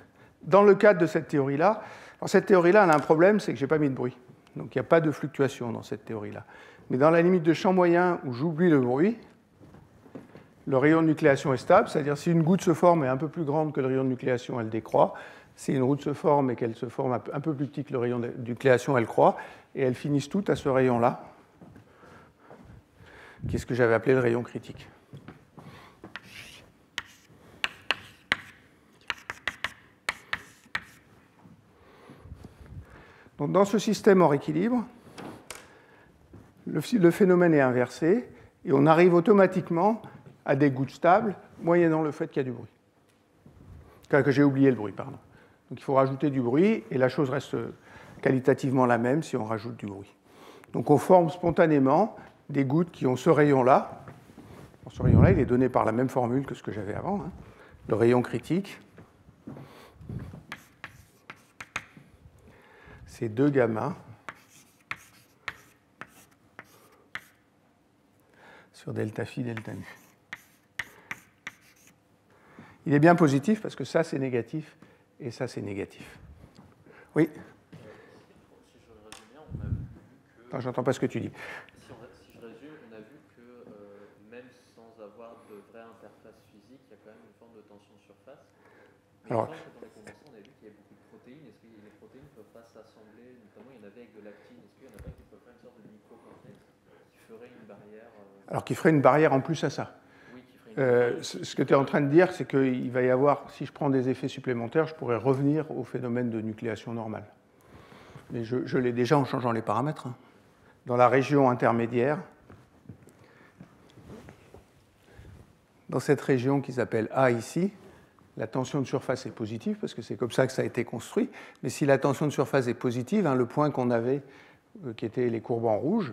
dans le cadre de cette théorie-là, cette théorie-là, elle a un problème, c'est que je n'ai pas mis de bruit. Donc il n'y a pas de fluctuation dans cette théorie-là. Mais dans la limite de champ moyen où j'oublie le bruit, le rayon de nucléation est stable, c'est-à-dire si une goutte se forme et est un peu plus grande que le rayon de nucléation, elle décroît. Si une goutte se forme et qu'elle se forme un peu plus petit que le rayon de nucléation, elle croît. Et elles finissent toutes à ce rayon-là, qui est ce que j'avais appelé le rayon critique. Donc, dans ce système hors équilibre, le phénomène est inversé et on arrive automatiquement à des gouttes stables, moyennant le fait qu'il y a du bruit. Que j'ai oublié le bruit, pardon. Donc il faut rajouter du bruit et la chose reste qualitativement la même si on rajoute du bruit. Donc on forme spontanément des gouttes qui ont ce rayon-là. Ce rayon-là, il est donné par la même formule que ce que j'avais avant, hein. Le rayon critique. C'est 2 gamma sur delta phi, delta nu. Il est bien positif parce que ça c'est négatif et ça c'est négatif. Oui. Si je résume bien, on a vu que... Attends, j'entends pas ce que tu dis. Si je résume, on a vu que même sans avoir de vraie interface physique, il y a quand même une forme de tension de surface. Mais Alors, dans les condensations, on a vu qu'il y avait beaucoup de protéines. Est-ce que les protéines ne peuvent pas s'assembler? Notamment, il y en avait avec de l'actine. Est-ce qu'il y en a pas qui peuvent faire une sorte de microcomplexe qui ferait une barrière Alors qui ferait une barrière en plus à ça. Oui, qui ferait une barrière. Ce que tu es en train de dire, c'est qu'il va y avoir, si je prends des effets supplémentaires, je pourrais revenir au phénomène de nucléation normale. Mais je l'ai déjà en changeant les paramètres, hein. Dans la région intermédiaire, dans cette région qui s'appelle A ici, la tension de surface est positive, parce que c'est comme ça que ça a été construit, mais si la tension de surface est positive, le point qu'on avait, qui était les courbes en rouge,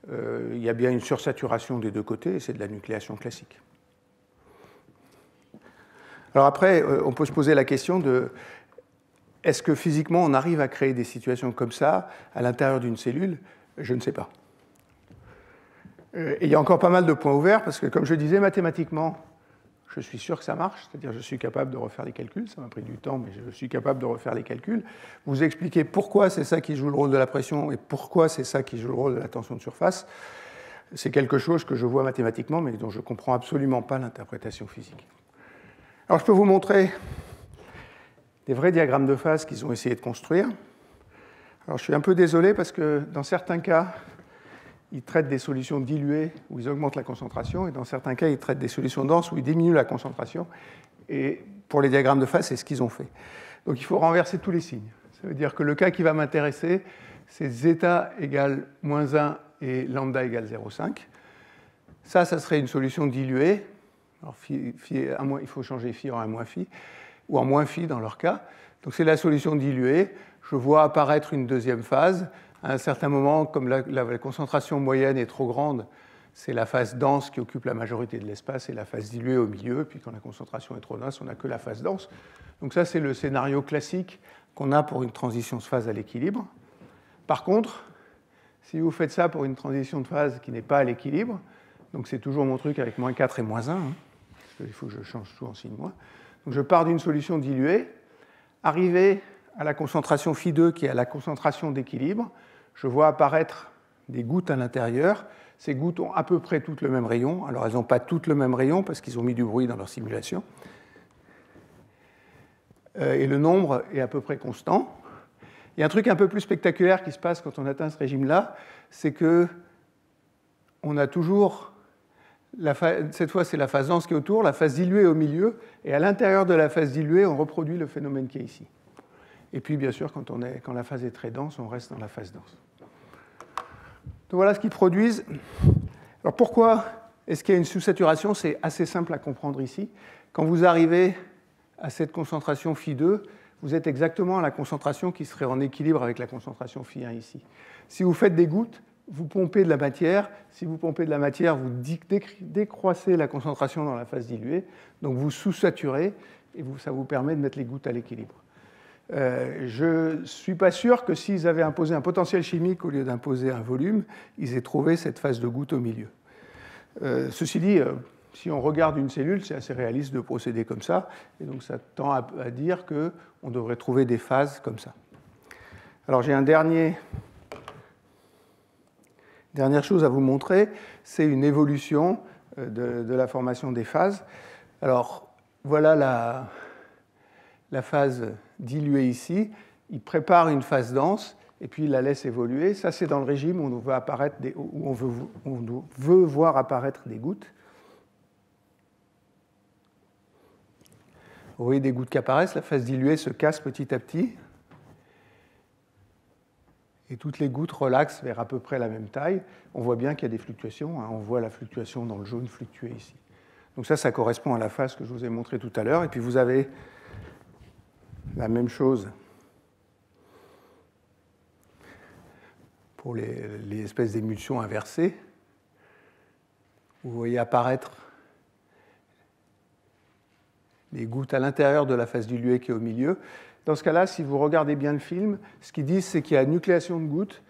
il y a bien une sursaturation des deux côtés, et c'est de la nucléation classique. Alors après, on peut se poser la question de est-ce que physiquement on arrive à créer des situations comme ça à l'intérieur d'une cellule? Je ne sais pas. Et il y a encore pas mal de points ouverts, parce que comme je disais, mathématiquement, je suis sûr que ça marche, c'est-à-dire je suis capable de refaire les calculs, ça m'a pris du temps, mais je suis capable de refaire les calculs. Vous expliquez pourquoi c'est ça qui joue le rôle de la pression et pourquoi c'est ça qui joue le rôle de la tension de surface. C'est quelque chose que je vois mathématiquement, mais dont je ne comprends absolument pas l'interprétation physique. Alors je peux vous montrer des vrais diagrammes de phase qu'ils ont essayé de construire. Alors je suis un peu désolé parce que dans certains cas, ils traitent des solutions diluées où ils augmentent la concentration, et dans certains cas, ils traitent des solutions denses où ils diminuent la concentration. Et pour les diagrammes de phase, c'est ce qu'ils ont fait. Donc il faut renverser tous les signes. Ça veut dire que le cas qui va m'intéresser, c'est zeta égale moins 1 et lambda égale 0,5. Ça serait une solution diluée. Alors, il faut changer phi en 1 moins phi, ou en moins phi dans leur cas. Donc c'est la solution diluée. Je vois apparaître une deuxième phase. À un certain moment, comme la concentration moyenne est trop grande, c'est la phase dense qui occupe la majorité de l'espace et la phase diluée au milieu. Puis quand la concentration est trop dense, on n'a que la phase dense. Donc ça, c'est le scénario classique qu'on a pour une transition de phase à l'équilibre. Par contre, si vous faites ça pour une transition de phase qui n'est pas à l'équilibre, donc c'est toujours mon truc avec moins 4 et moins 1, parce qu'il faut que je change tout en signe moins. Donc je pars d'une solution diluée, arrivé à la concentration phi2 qui est à la concentration d'équilibre, je vois apparaître des gouttes à l'intérieur. Ces gouttes ont à peu près toutes le même rayon. Alors elles n'ont pas toutes le même rayon parce qu'ils ont mis du bruit dans leur simulation. Et le nombre est à peu près constant. Il y a un truc un peu plus spectaculaire qui se passe quand on atteint ce régime-là, c'est que on a toujours, cette fois c'est la phase dense qui est autour, la phase diluée au milieu, et à l'intérieur de la phase diluée, on reproduit le phénomène qui est ici. Et puis, bien sûr, quand la phase est très dense, on reste dans la phase dense. Donc voilà ce qu'ils produisent. Alors pourquoi est-ce qu'il y a une sous-saturation? C'est assez simple à comprendre ici. Quand vous arrivez à cette concentration phi2, vous êtes exactement à la concentration qui serait en équilibre avec la concentration phi1 ici. Si vous faites des gouttes, vous pompez de la matière. Si vous pompez de la matière, vous décroissez la concentration dans la phase diluée. Donc vous sous-saturez et ça vous permet de mettre les gouttes à l'équilibre. Je ne suis pas sûr que s'ils avaient imposé un potentiel chimique au lieu d'imposer un volume, ils aient trouvé cette phase de goutte au milieu. Ceci dit, si on regarde une cellule, c'est assez réaliste de procéder comme ça, et donc ça tend à dire qu'on devrait trouver des phases comme ça. Alors j'ai dernière chose à vous montrer, c'est une évolution de la formation des phases. Alors voilà la phase diluée ici, il prépare une phase dense et puis il la laisse évoluer. Ça, c'est dans le régime où on veut voir apparaître des gouttes. Vous voyez des gouttes qui apparaissent, la phase diluée se casse petit à petit. Et toutes les gouttes relaxent vers à peu près la même taille. On voit bien qu'il y a des fluctuations. On voit la fluctuation dans le jaune fluctuer ici. Donc ça correspond à la phase que je vous ai montrée tout à l'heure. Et puis vous avez la même chose pour les espèces d'émulsions inversées. Vous voyez apparaître les gouttes à l'intérieur de la phase diluée qui est au milieu. Dans ce cas-là, si vous regardez bien le film, ce qu'ils disent, c'est qu'il y a nucléation de gouttes,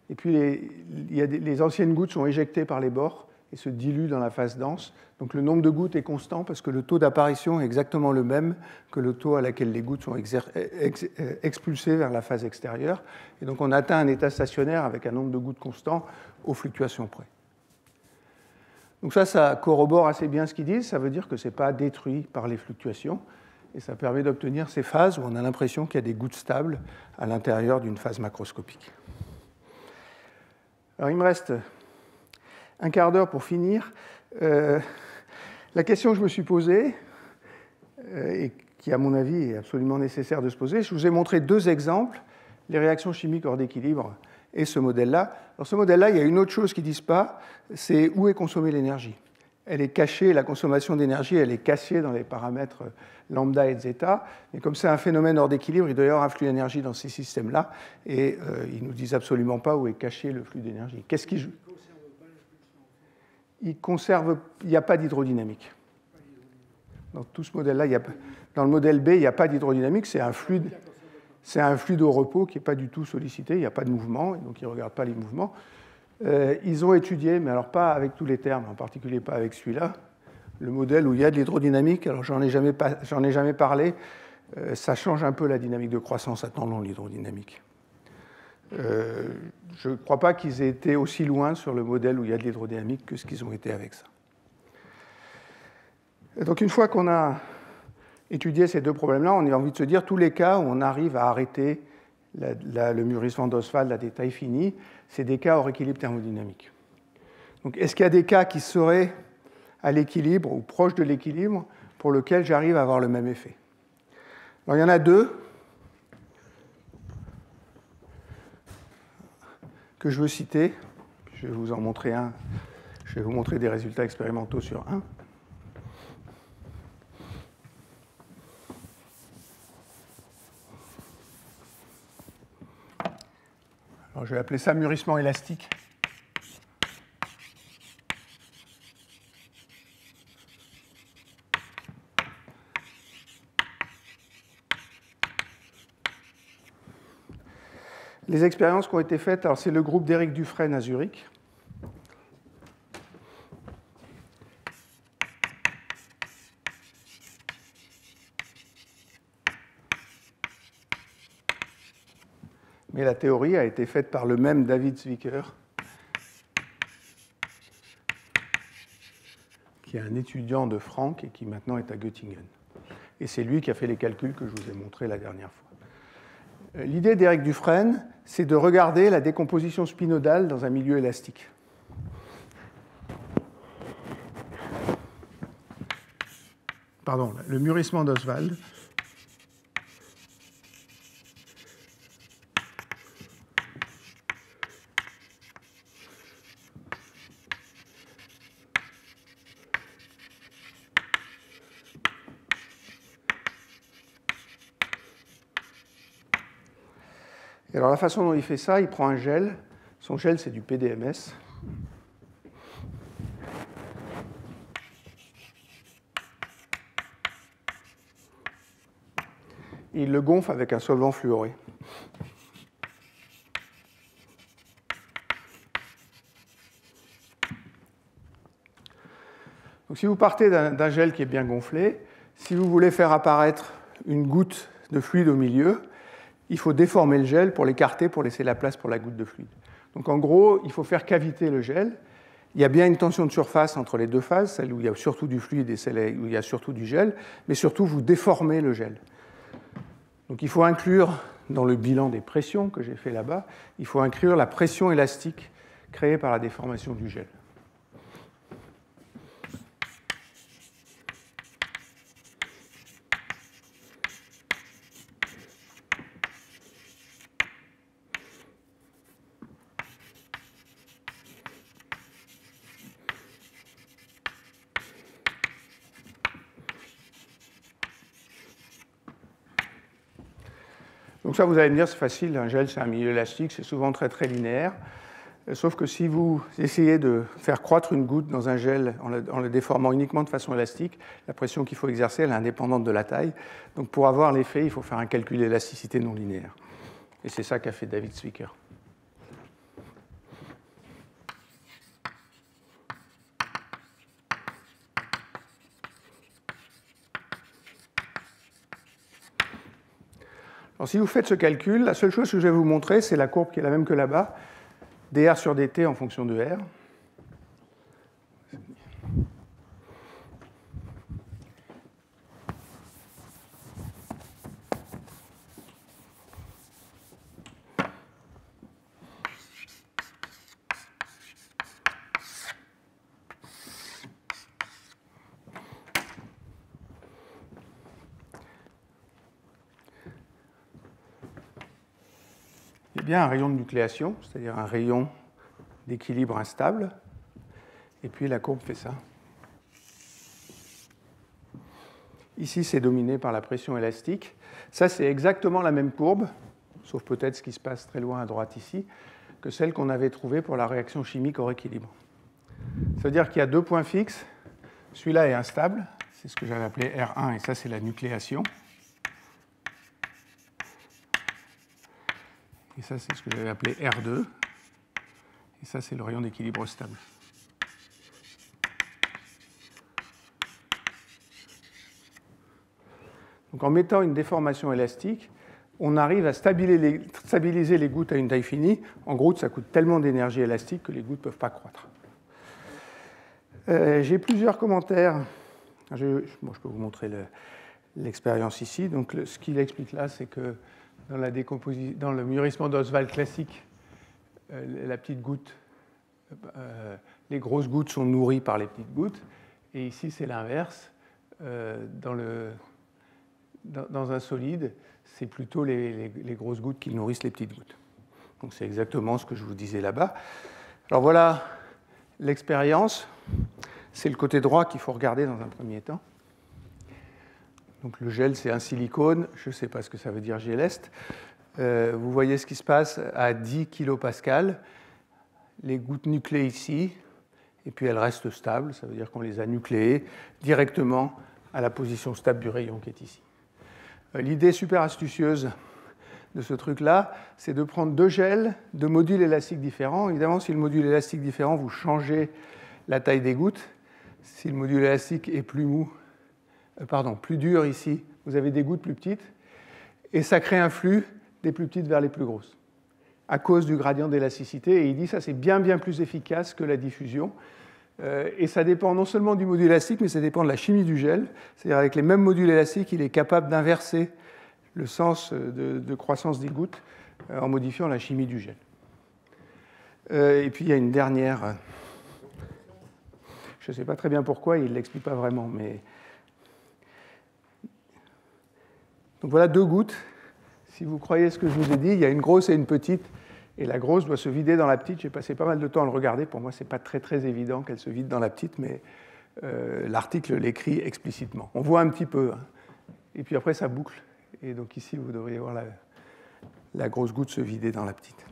et puis les anciennes gouttes sont éjectées par les bords et se diluent dans la phase dense. Donc le nombre de gouttes est constant parce que le taux d'apparition est exactement le même que le taux à laquelle les gouttes sont expulsées vers la phase extérieure. Et donc on atteint un état stationnaire avec un nombre de gouttes constant aux fluctuations près. Donc ça corrobore assez bien ce qu'ils disent. Ça veut dire que ce n'est pas détruit par les fluctuations. Et ça permet d'obtenir ces phases où on a l'impression qu'il y a des gouttes stables à l'intérieur d'une phase macroscopique. Alors il me reste un quart d'heure pour finir. La question que je me suis posée, et qui à mon avis est absolument nécessaire de se poser, je vous ai montré deux exemples, les réactions chimiques hors d'équilibre et ce modèle-là. Dans ce modèle-là, il y a une autre chose qu'ils ne disent pas, c'est où est consommée l'énergie. elle est cachée, la consommation d'énergie, elle est cachée dans les paramètres lambda et zeta. Et comme c'est un phénomène hors d'équilibre, il doit y avoir un flux d'énergie dans ces systèmes-là, et ils ne nous disent absolument pas où est caché le flux d'énergie. Qu'est-ce qui joue? Il n'y a pas d'hydrodynamique. Dans tout ce modèle-là, dans le modèle B, il n'y a pas d'hydrodynamique, c'est un flux d'eau repos qui n'est pas du tout sollicité, il n'y a pas de mouvement, et donc ils ne regardent pas les mouvements. Ils ont étudié, mais alors pas avec tous les termes, en particulier pas avec celui-là, le modèle où il y a de l'hydrodynamique. Alors j'en ai jamais parlé, ça change un peu la dynamique de croissance attendant l'hydrodynamique. Je ne crois pas qu'ils aient été aussi loin sur le modèle où il y a de l'hydrodynamique que ce qu'ils ont été avec ça. Et donc une fois qu'on a étudié ces deux problèmes-là, on a envie de se dire tous les cas où on arrive à arrêter le mûrissement d'Ostwald à des tailles finies, c'est des cas hors équilibre thermodynamique. Donc, est-ce qu'il y a des cas qui seraient à l'équilibre ou proches de l'équilibre pour lesquels j'arrive à avoir le même effet? Alors, il y en a deux que je veux citer. Je vais vous en montrer un. Je vais vous montrer des résultats expérimentaux sur un. Alors, je vais appeler ça mûrissement élastique. Les expériences qui ont été faites, alors c'est le groupe d'Éric Dufresne à Zurich. Mais la théorie a été faite par le même David Zwicker, qui est un étudiant de Franck et qui maintenant est à Göttingen. Et c'est lui qui a fait les calculs que je vous ai montrés la dernière fois. L'idée d'Éric Dufresne, c'est de regarder la décomposition spinodale dans un milieu élastique. Pardon, le mûrissement d'Ostwald. Et alors la façon dont il fait ça, il prend un gel. Son gel, c'est du PDMS. Et il le gonfle avec un solvant fluoré. Donc si vous partez d'un gel qui est bien gonflé, si vous voulez faire apparaître une goutte de fluide au milieu, il faut déformer le gel pour l'écarter, pour laisser la place pour la goutte de fluide. Donc en gros, il faut faire caviter le gel. Il y a bien une tension de surface entre les deux phases, celle où il y a surtout du fluide et celle où il y a surtout du gel, mais surtout vous déformez le gel. Donc il faut inclure dans le bilan des pressions que j'ai fait là-bas, il faut inclure la pression élastique créée par la déformation du gel. Donc ça, vous allez me dire, c'est facile, un gel, c'est un milieu élastique, c'est souvent très très linéaire. Sauf que si vous essayez de faire croître une goutte dans un gel en le déformant uniquement de façon élastique, la pression qu'il faut exercer, elle est indépendante de la taille. Donc pour avoir l'effet, il faut faire un calcul d'élasticité non linéaire. Et c'est ça qu'a fait David Zwicker. Alors, si vous faites ce calcul, la seule chose que je vais vous montrer, c'est la courbe qui est la même que là-bas, dr sur dt en fonction de r. Il y a bien un rayon de nucléation, c'est-à-dire un rayon d'équilibre instable, et puis la courbe fait ça. Ici, c'est dominé par la pression élastique. Ça, c'est exactement la même courbe, sauf peut-être ce qui se passe très loin à droite ici, que celle qu'on avait trouvée pour la réaction chimique au rééquilibre. Ça veut dire qu'il y a deux points fixes. Celui-là est instable, c'est ce que j'avais appelé R1, et ça, c'est la nucléation. Et ça, c'est ce que j'avais appelé R2. Et ça, c'est le rayon d'équilibre stable. Donc, en mettant une déformation élastique, on arrive à stabiliser les gouttes à une taille finie. En gros, ça coûte tellement d'énergie élastique que les gouttes ne peuvent pas croître. J'ai plusieurs commentaires. Je peux vous montrer l'expérience ici. Donc, ce qu'il explique là, c'est que dans le mûrissement d'Oswald classique, la petite goutte, les grosses gouttes sont nourries par les petites gouttes. Et ici, c'est l'inverse. Dans un solide, c'est plutôt les grosses gouttes qui nourrissent les petites gouttes. Donc c'est exactement ce que je vous disais là-bas. Alors voilà l'expérience. C'est le côté droit qu'il faut regarder dans un premier temps. Donc le gel, c'est un silicone. Je ne sais pas ce que ça veut dire géleste. Vous voyez ce qui se passe à 10 kPa. Les gouttes nucléées ici, et puis elles restent stables. Ça veut dire qu'on les a nucléées directement à la position stable du rayon qui est ici. L'idée super astucieuse de ce truc-là, c'est de prendre deux gels, deux modules élastiques différents. Évidemment, si le module élastique est différent, vous changez la taille des gouttes. Si le module élastique est plus dur ici, vous avez des gouttes plus petites. Et ça crée un flux des plus petites vers les plus grosses, à cause du gradient d'élasticité. Et il dit que ça, c'est bien, bien plus efficace que la diffusion. Et ça dépend non seulement du module élastique, mais ça dépend de la chimie du gel. C'est-à-dire avec les mêmes modules élastiques, il est capable d'inverser le sens de croissance des gouttes en modifiant la chimie du gel. Et puis il y a une dernière... Je ne sais pas très bien pourquoi, il ne l'explique pas vraiment, mais... Donc voilà deux gouttes. Si vous croyez ce que je vous ai dit, il y a une grosse et une petite. Et la grosse doit se vider dans la petite. J'ai passé pas mal de temps à le regarder. Pour moi, ce n'est pas très, très évident qu'elle se vide dans la petite, mais l'article l'écrit explicitement. On voit un petit peu. Hein. Et puis après, ça boucle. Et donc ici, vous devriez voir la grosse goutte se vider dans la petite.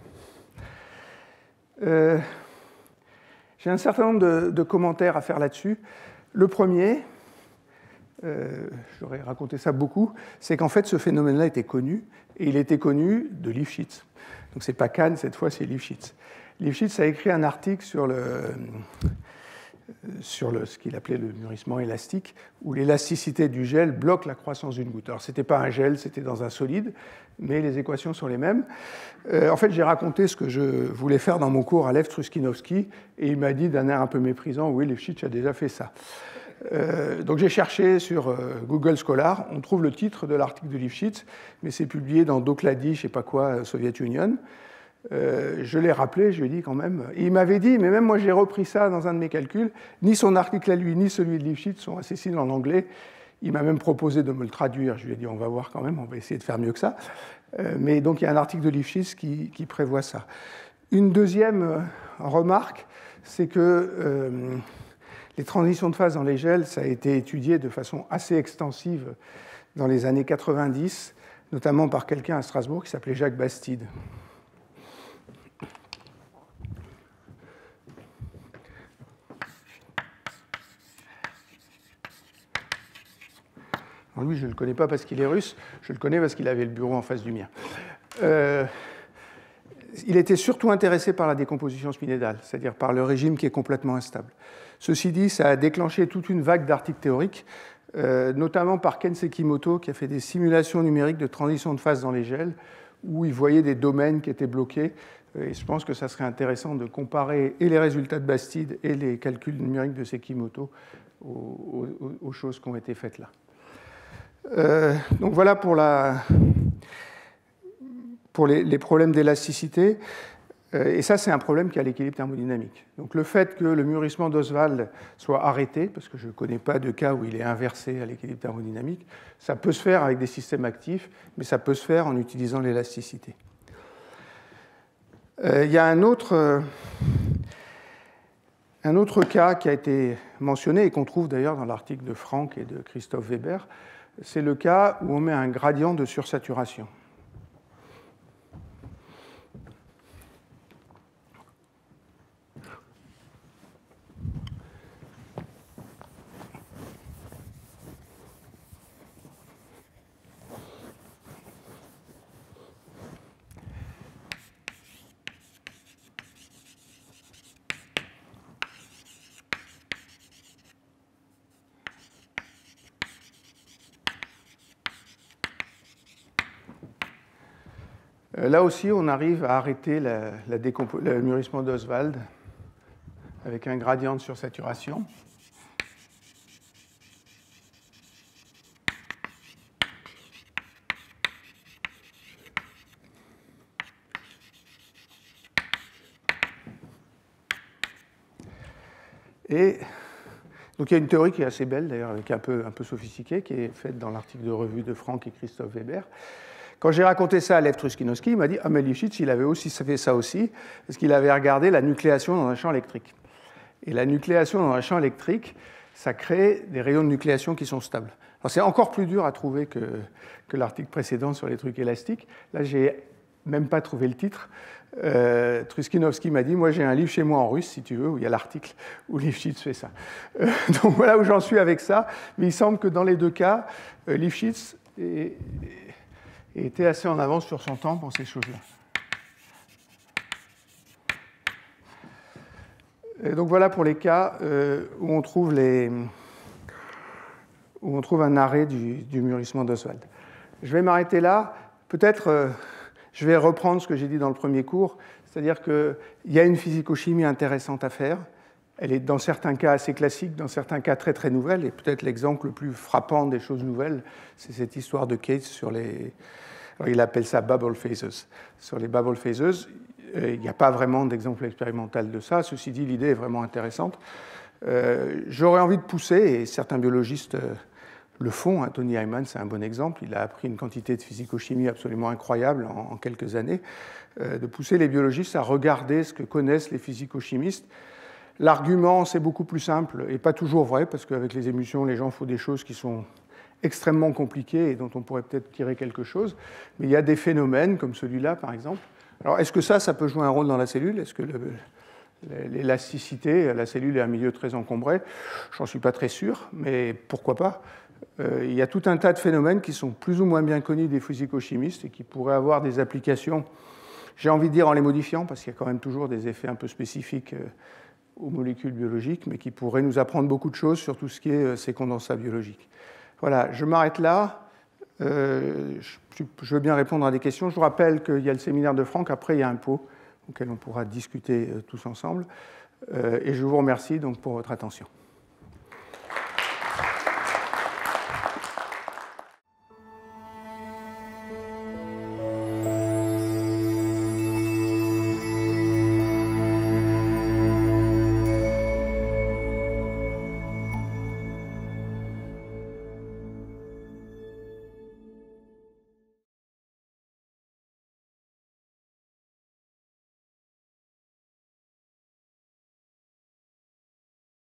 J'ai un certain nombre de commentaires à faire là-dessus. Le premier, j'aurais raconté ça beaucoup, c'est qu'en fait, ce phénomène-là était connu. Et il était connu de Lifshitz. Donc ce n'est pas Kahn, cette fois, c'est Lifshitz. Lifshitz a écrit un article sur ce qu'il appelait le mûrissement élastique, où l'élasticité du gel bloque la croissance d'une goutte. Alors ce n'était pas un gel, c'était dans un solide, mais les équations sont les mêmes. En fait, j'ai raconté ce que je voulais faire dans mon cours à Lev Truskinowski, et il m'a dit d'un air un peu méprisant, oui, Lifshitz a déjà fait ça. Donc j'ai cherché sur Google Scholar, on trouve le titre de l'article de Lifshitz, mais c'est publié dans Doklady, je ne sais pas quoi, Soviet Union. Je l'ai rappelé, je lui ai dit quand même. Et il m'avait dit, mais même moi j'ai repris ça dans un de mes calculs, ni son article à lui, ni celui de Lifshitz sont accessibles en anglais. Il m'a même proposé de me le traduire. Je lui ai dit, on va voir quand même, on va essayer de faire mieux que ça. Mais donc il y a un article de Lifshitz qui prévoit ça. Une deuxième remarque, c'est que les transitions de phase dans les gels, ça a été étudié de façon assez extensive dans les années 90, notamment par quelqu'un à Strasbourg qui s'appelait Jacques Bastide. Alors lui, je ne le connais pas parce qu'il est russe, je le connais parce qu'il avait le bureau en face du mien. Il était surtout intéressé par la décomposition spinédale, c'est-à-dire par le régime qui est complètement instable. Ceci dit, ça a déclenché toute une vague d'articles théoriques, notamment par Ken Sekimoto, qui a fait des simulations numériques de transition de phase dans les gels, où il voyait des domaines qui étaient bloqués. Et je pense que ça serait intéressant de comparer et les résultats de Bastide et les calculs numériques de Sekimoto aux choses qui ont été faites là. Donc voilà pour les problèmes d'élasticité. Et ça, c'est un problème qui a l'équilibre thermodynamique. Donc le fait que le mûrissement d'Oswald soit arrêté, parce que je ne connais pas de cas où il est inversé à l'équilibre thermodynamique, ça peut se faire avec des systèmes actifs, mais ça peut se faire en utilisant l'élasticité. Il y a un autre Un autre cas qui a été mentionné et qu'on trouve d'ailleurs dans l'article de Franck et de Christophe Weber, c'est le cas où on met un gradient de sursaturation. Là aussi, on arrive à arrêter le mûrissement d'Oswald avec un gradient de sursaturation. Et donc il y a une théorie qui est assez belle, d'ailleurs, qui est un peu sophistiquée, qui est faite dans l'article de revue de Franck et Christophe Weber. Quand j'ai raconté ça à Lev Truskinowski, il m'a dit « Ah, mais Lifshitz, il avait aussi fait ça aussi, parce qu'il avait regardé la nucléation dans un champ électrique. Et la nucléation dans un champ électrique, ça crée des rayons de nucléation qui sont stables. Alors c'est encore plus dur à trouver que l'article précédent sur les trucs élastiques. Là, j'ai même pas trouvé le titre. Truskinowski m'a dit « Moi, j'ai un livre chez moi en russe, si tu veux, où il y a l'article où Lifshitz fait ça. » Donc voilà où j'en suis avec ça. Mais il semble que dans les deux cas, Lifshitz était assez en avance sur son temps pour ces choses-là. Et donc voilà pour les cas où on trouve un arrêt du mûrissement d'Oswald. Je vais m'arrêter là. Peut-être je vais reprendre ce que j'ai dit dans le premier cours, c'est-à-dire qu'il y a une physico-chimie intéressante à faire. Elle est dans certains cas assez classique, dans certains cas très très nouvelle, et peut-être l'exemple le plus frappant des choses nouvelles, c'est cette histoire de Cates sur les... Alors, il appelle ça bubble phases. Sur les bubble phases, il n'y a pas vraiment d'exemple expérimental de ça. Ceci dit, l'idée est vraiment intéressante. J'aurais envie de pousser, et certains biologistes le font. Tony Hyman, c'est un bon exemple. Il a appris une quantité de physico-chimie absolument incroyable en quelques années. De pousser les biologistes à regarder ce que connaissent les physico-chimistes. L'argument, c'est beaucoup plus simple et pas toujours vrai, parce qu'avec les émulsions, les gens font des choses qui sont extrêmement compliquées et dont on pourrait peut-être tirer quelque chose. Mais il y a des phénomènes, comme celui-là, par exemple. Alors, est-ce que ça peut jouer un rôle dans la cellule? Est-ce que l'élasticité, la cellule est un milieu très encombré? J'en suis pas très sûr, mais pourquoi pas? Il y a tout un tas de phénomènes qui sont plus ou moins bien connus des physico-chimistes et qui pourraient avoir des applications, j'ai envie de dire en les modifiant, parce qu'il y a quand même toujours des effets un peu spécifiques aux molécules biologiques, mais qui pourraient nous apprendre beaucoup de choses sur tout ce qui est ces condensats biologiques. Voilà, je m'arrête là. Je veux bien répondre à des questions. Je vous rappelle qu'il y a le séminaire de Franck, après il y a un pot auquel on pourra discuter tous ensemble. Et je vous remercie donc pour votre attention.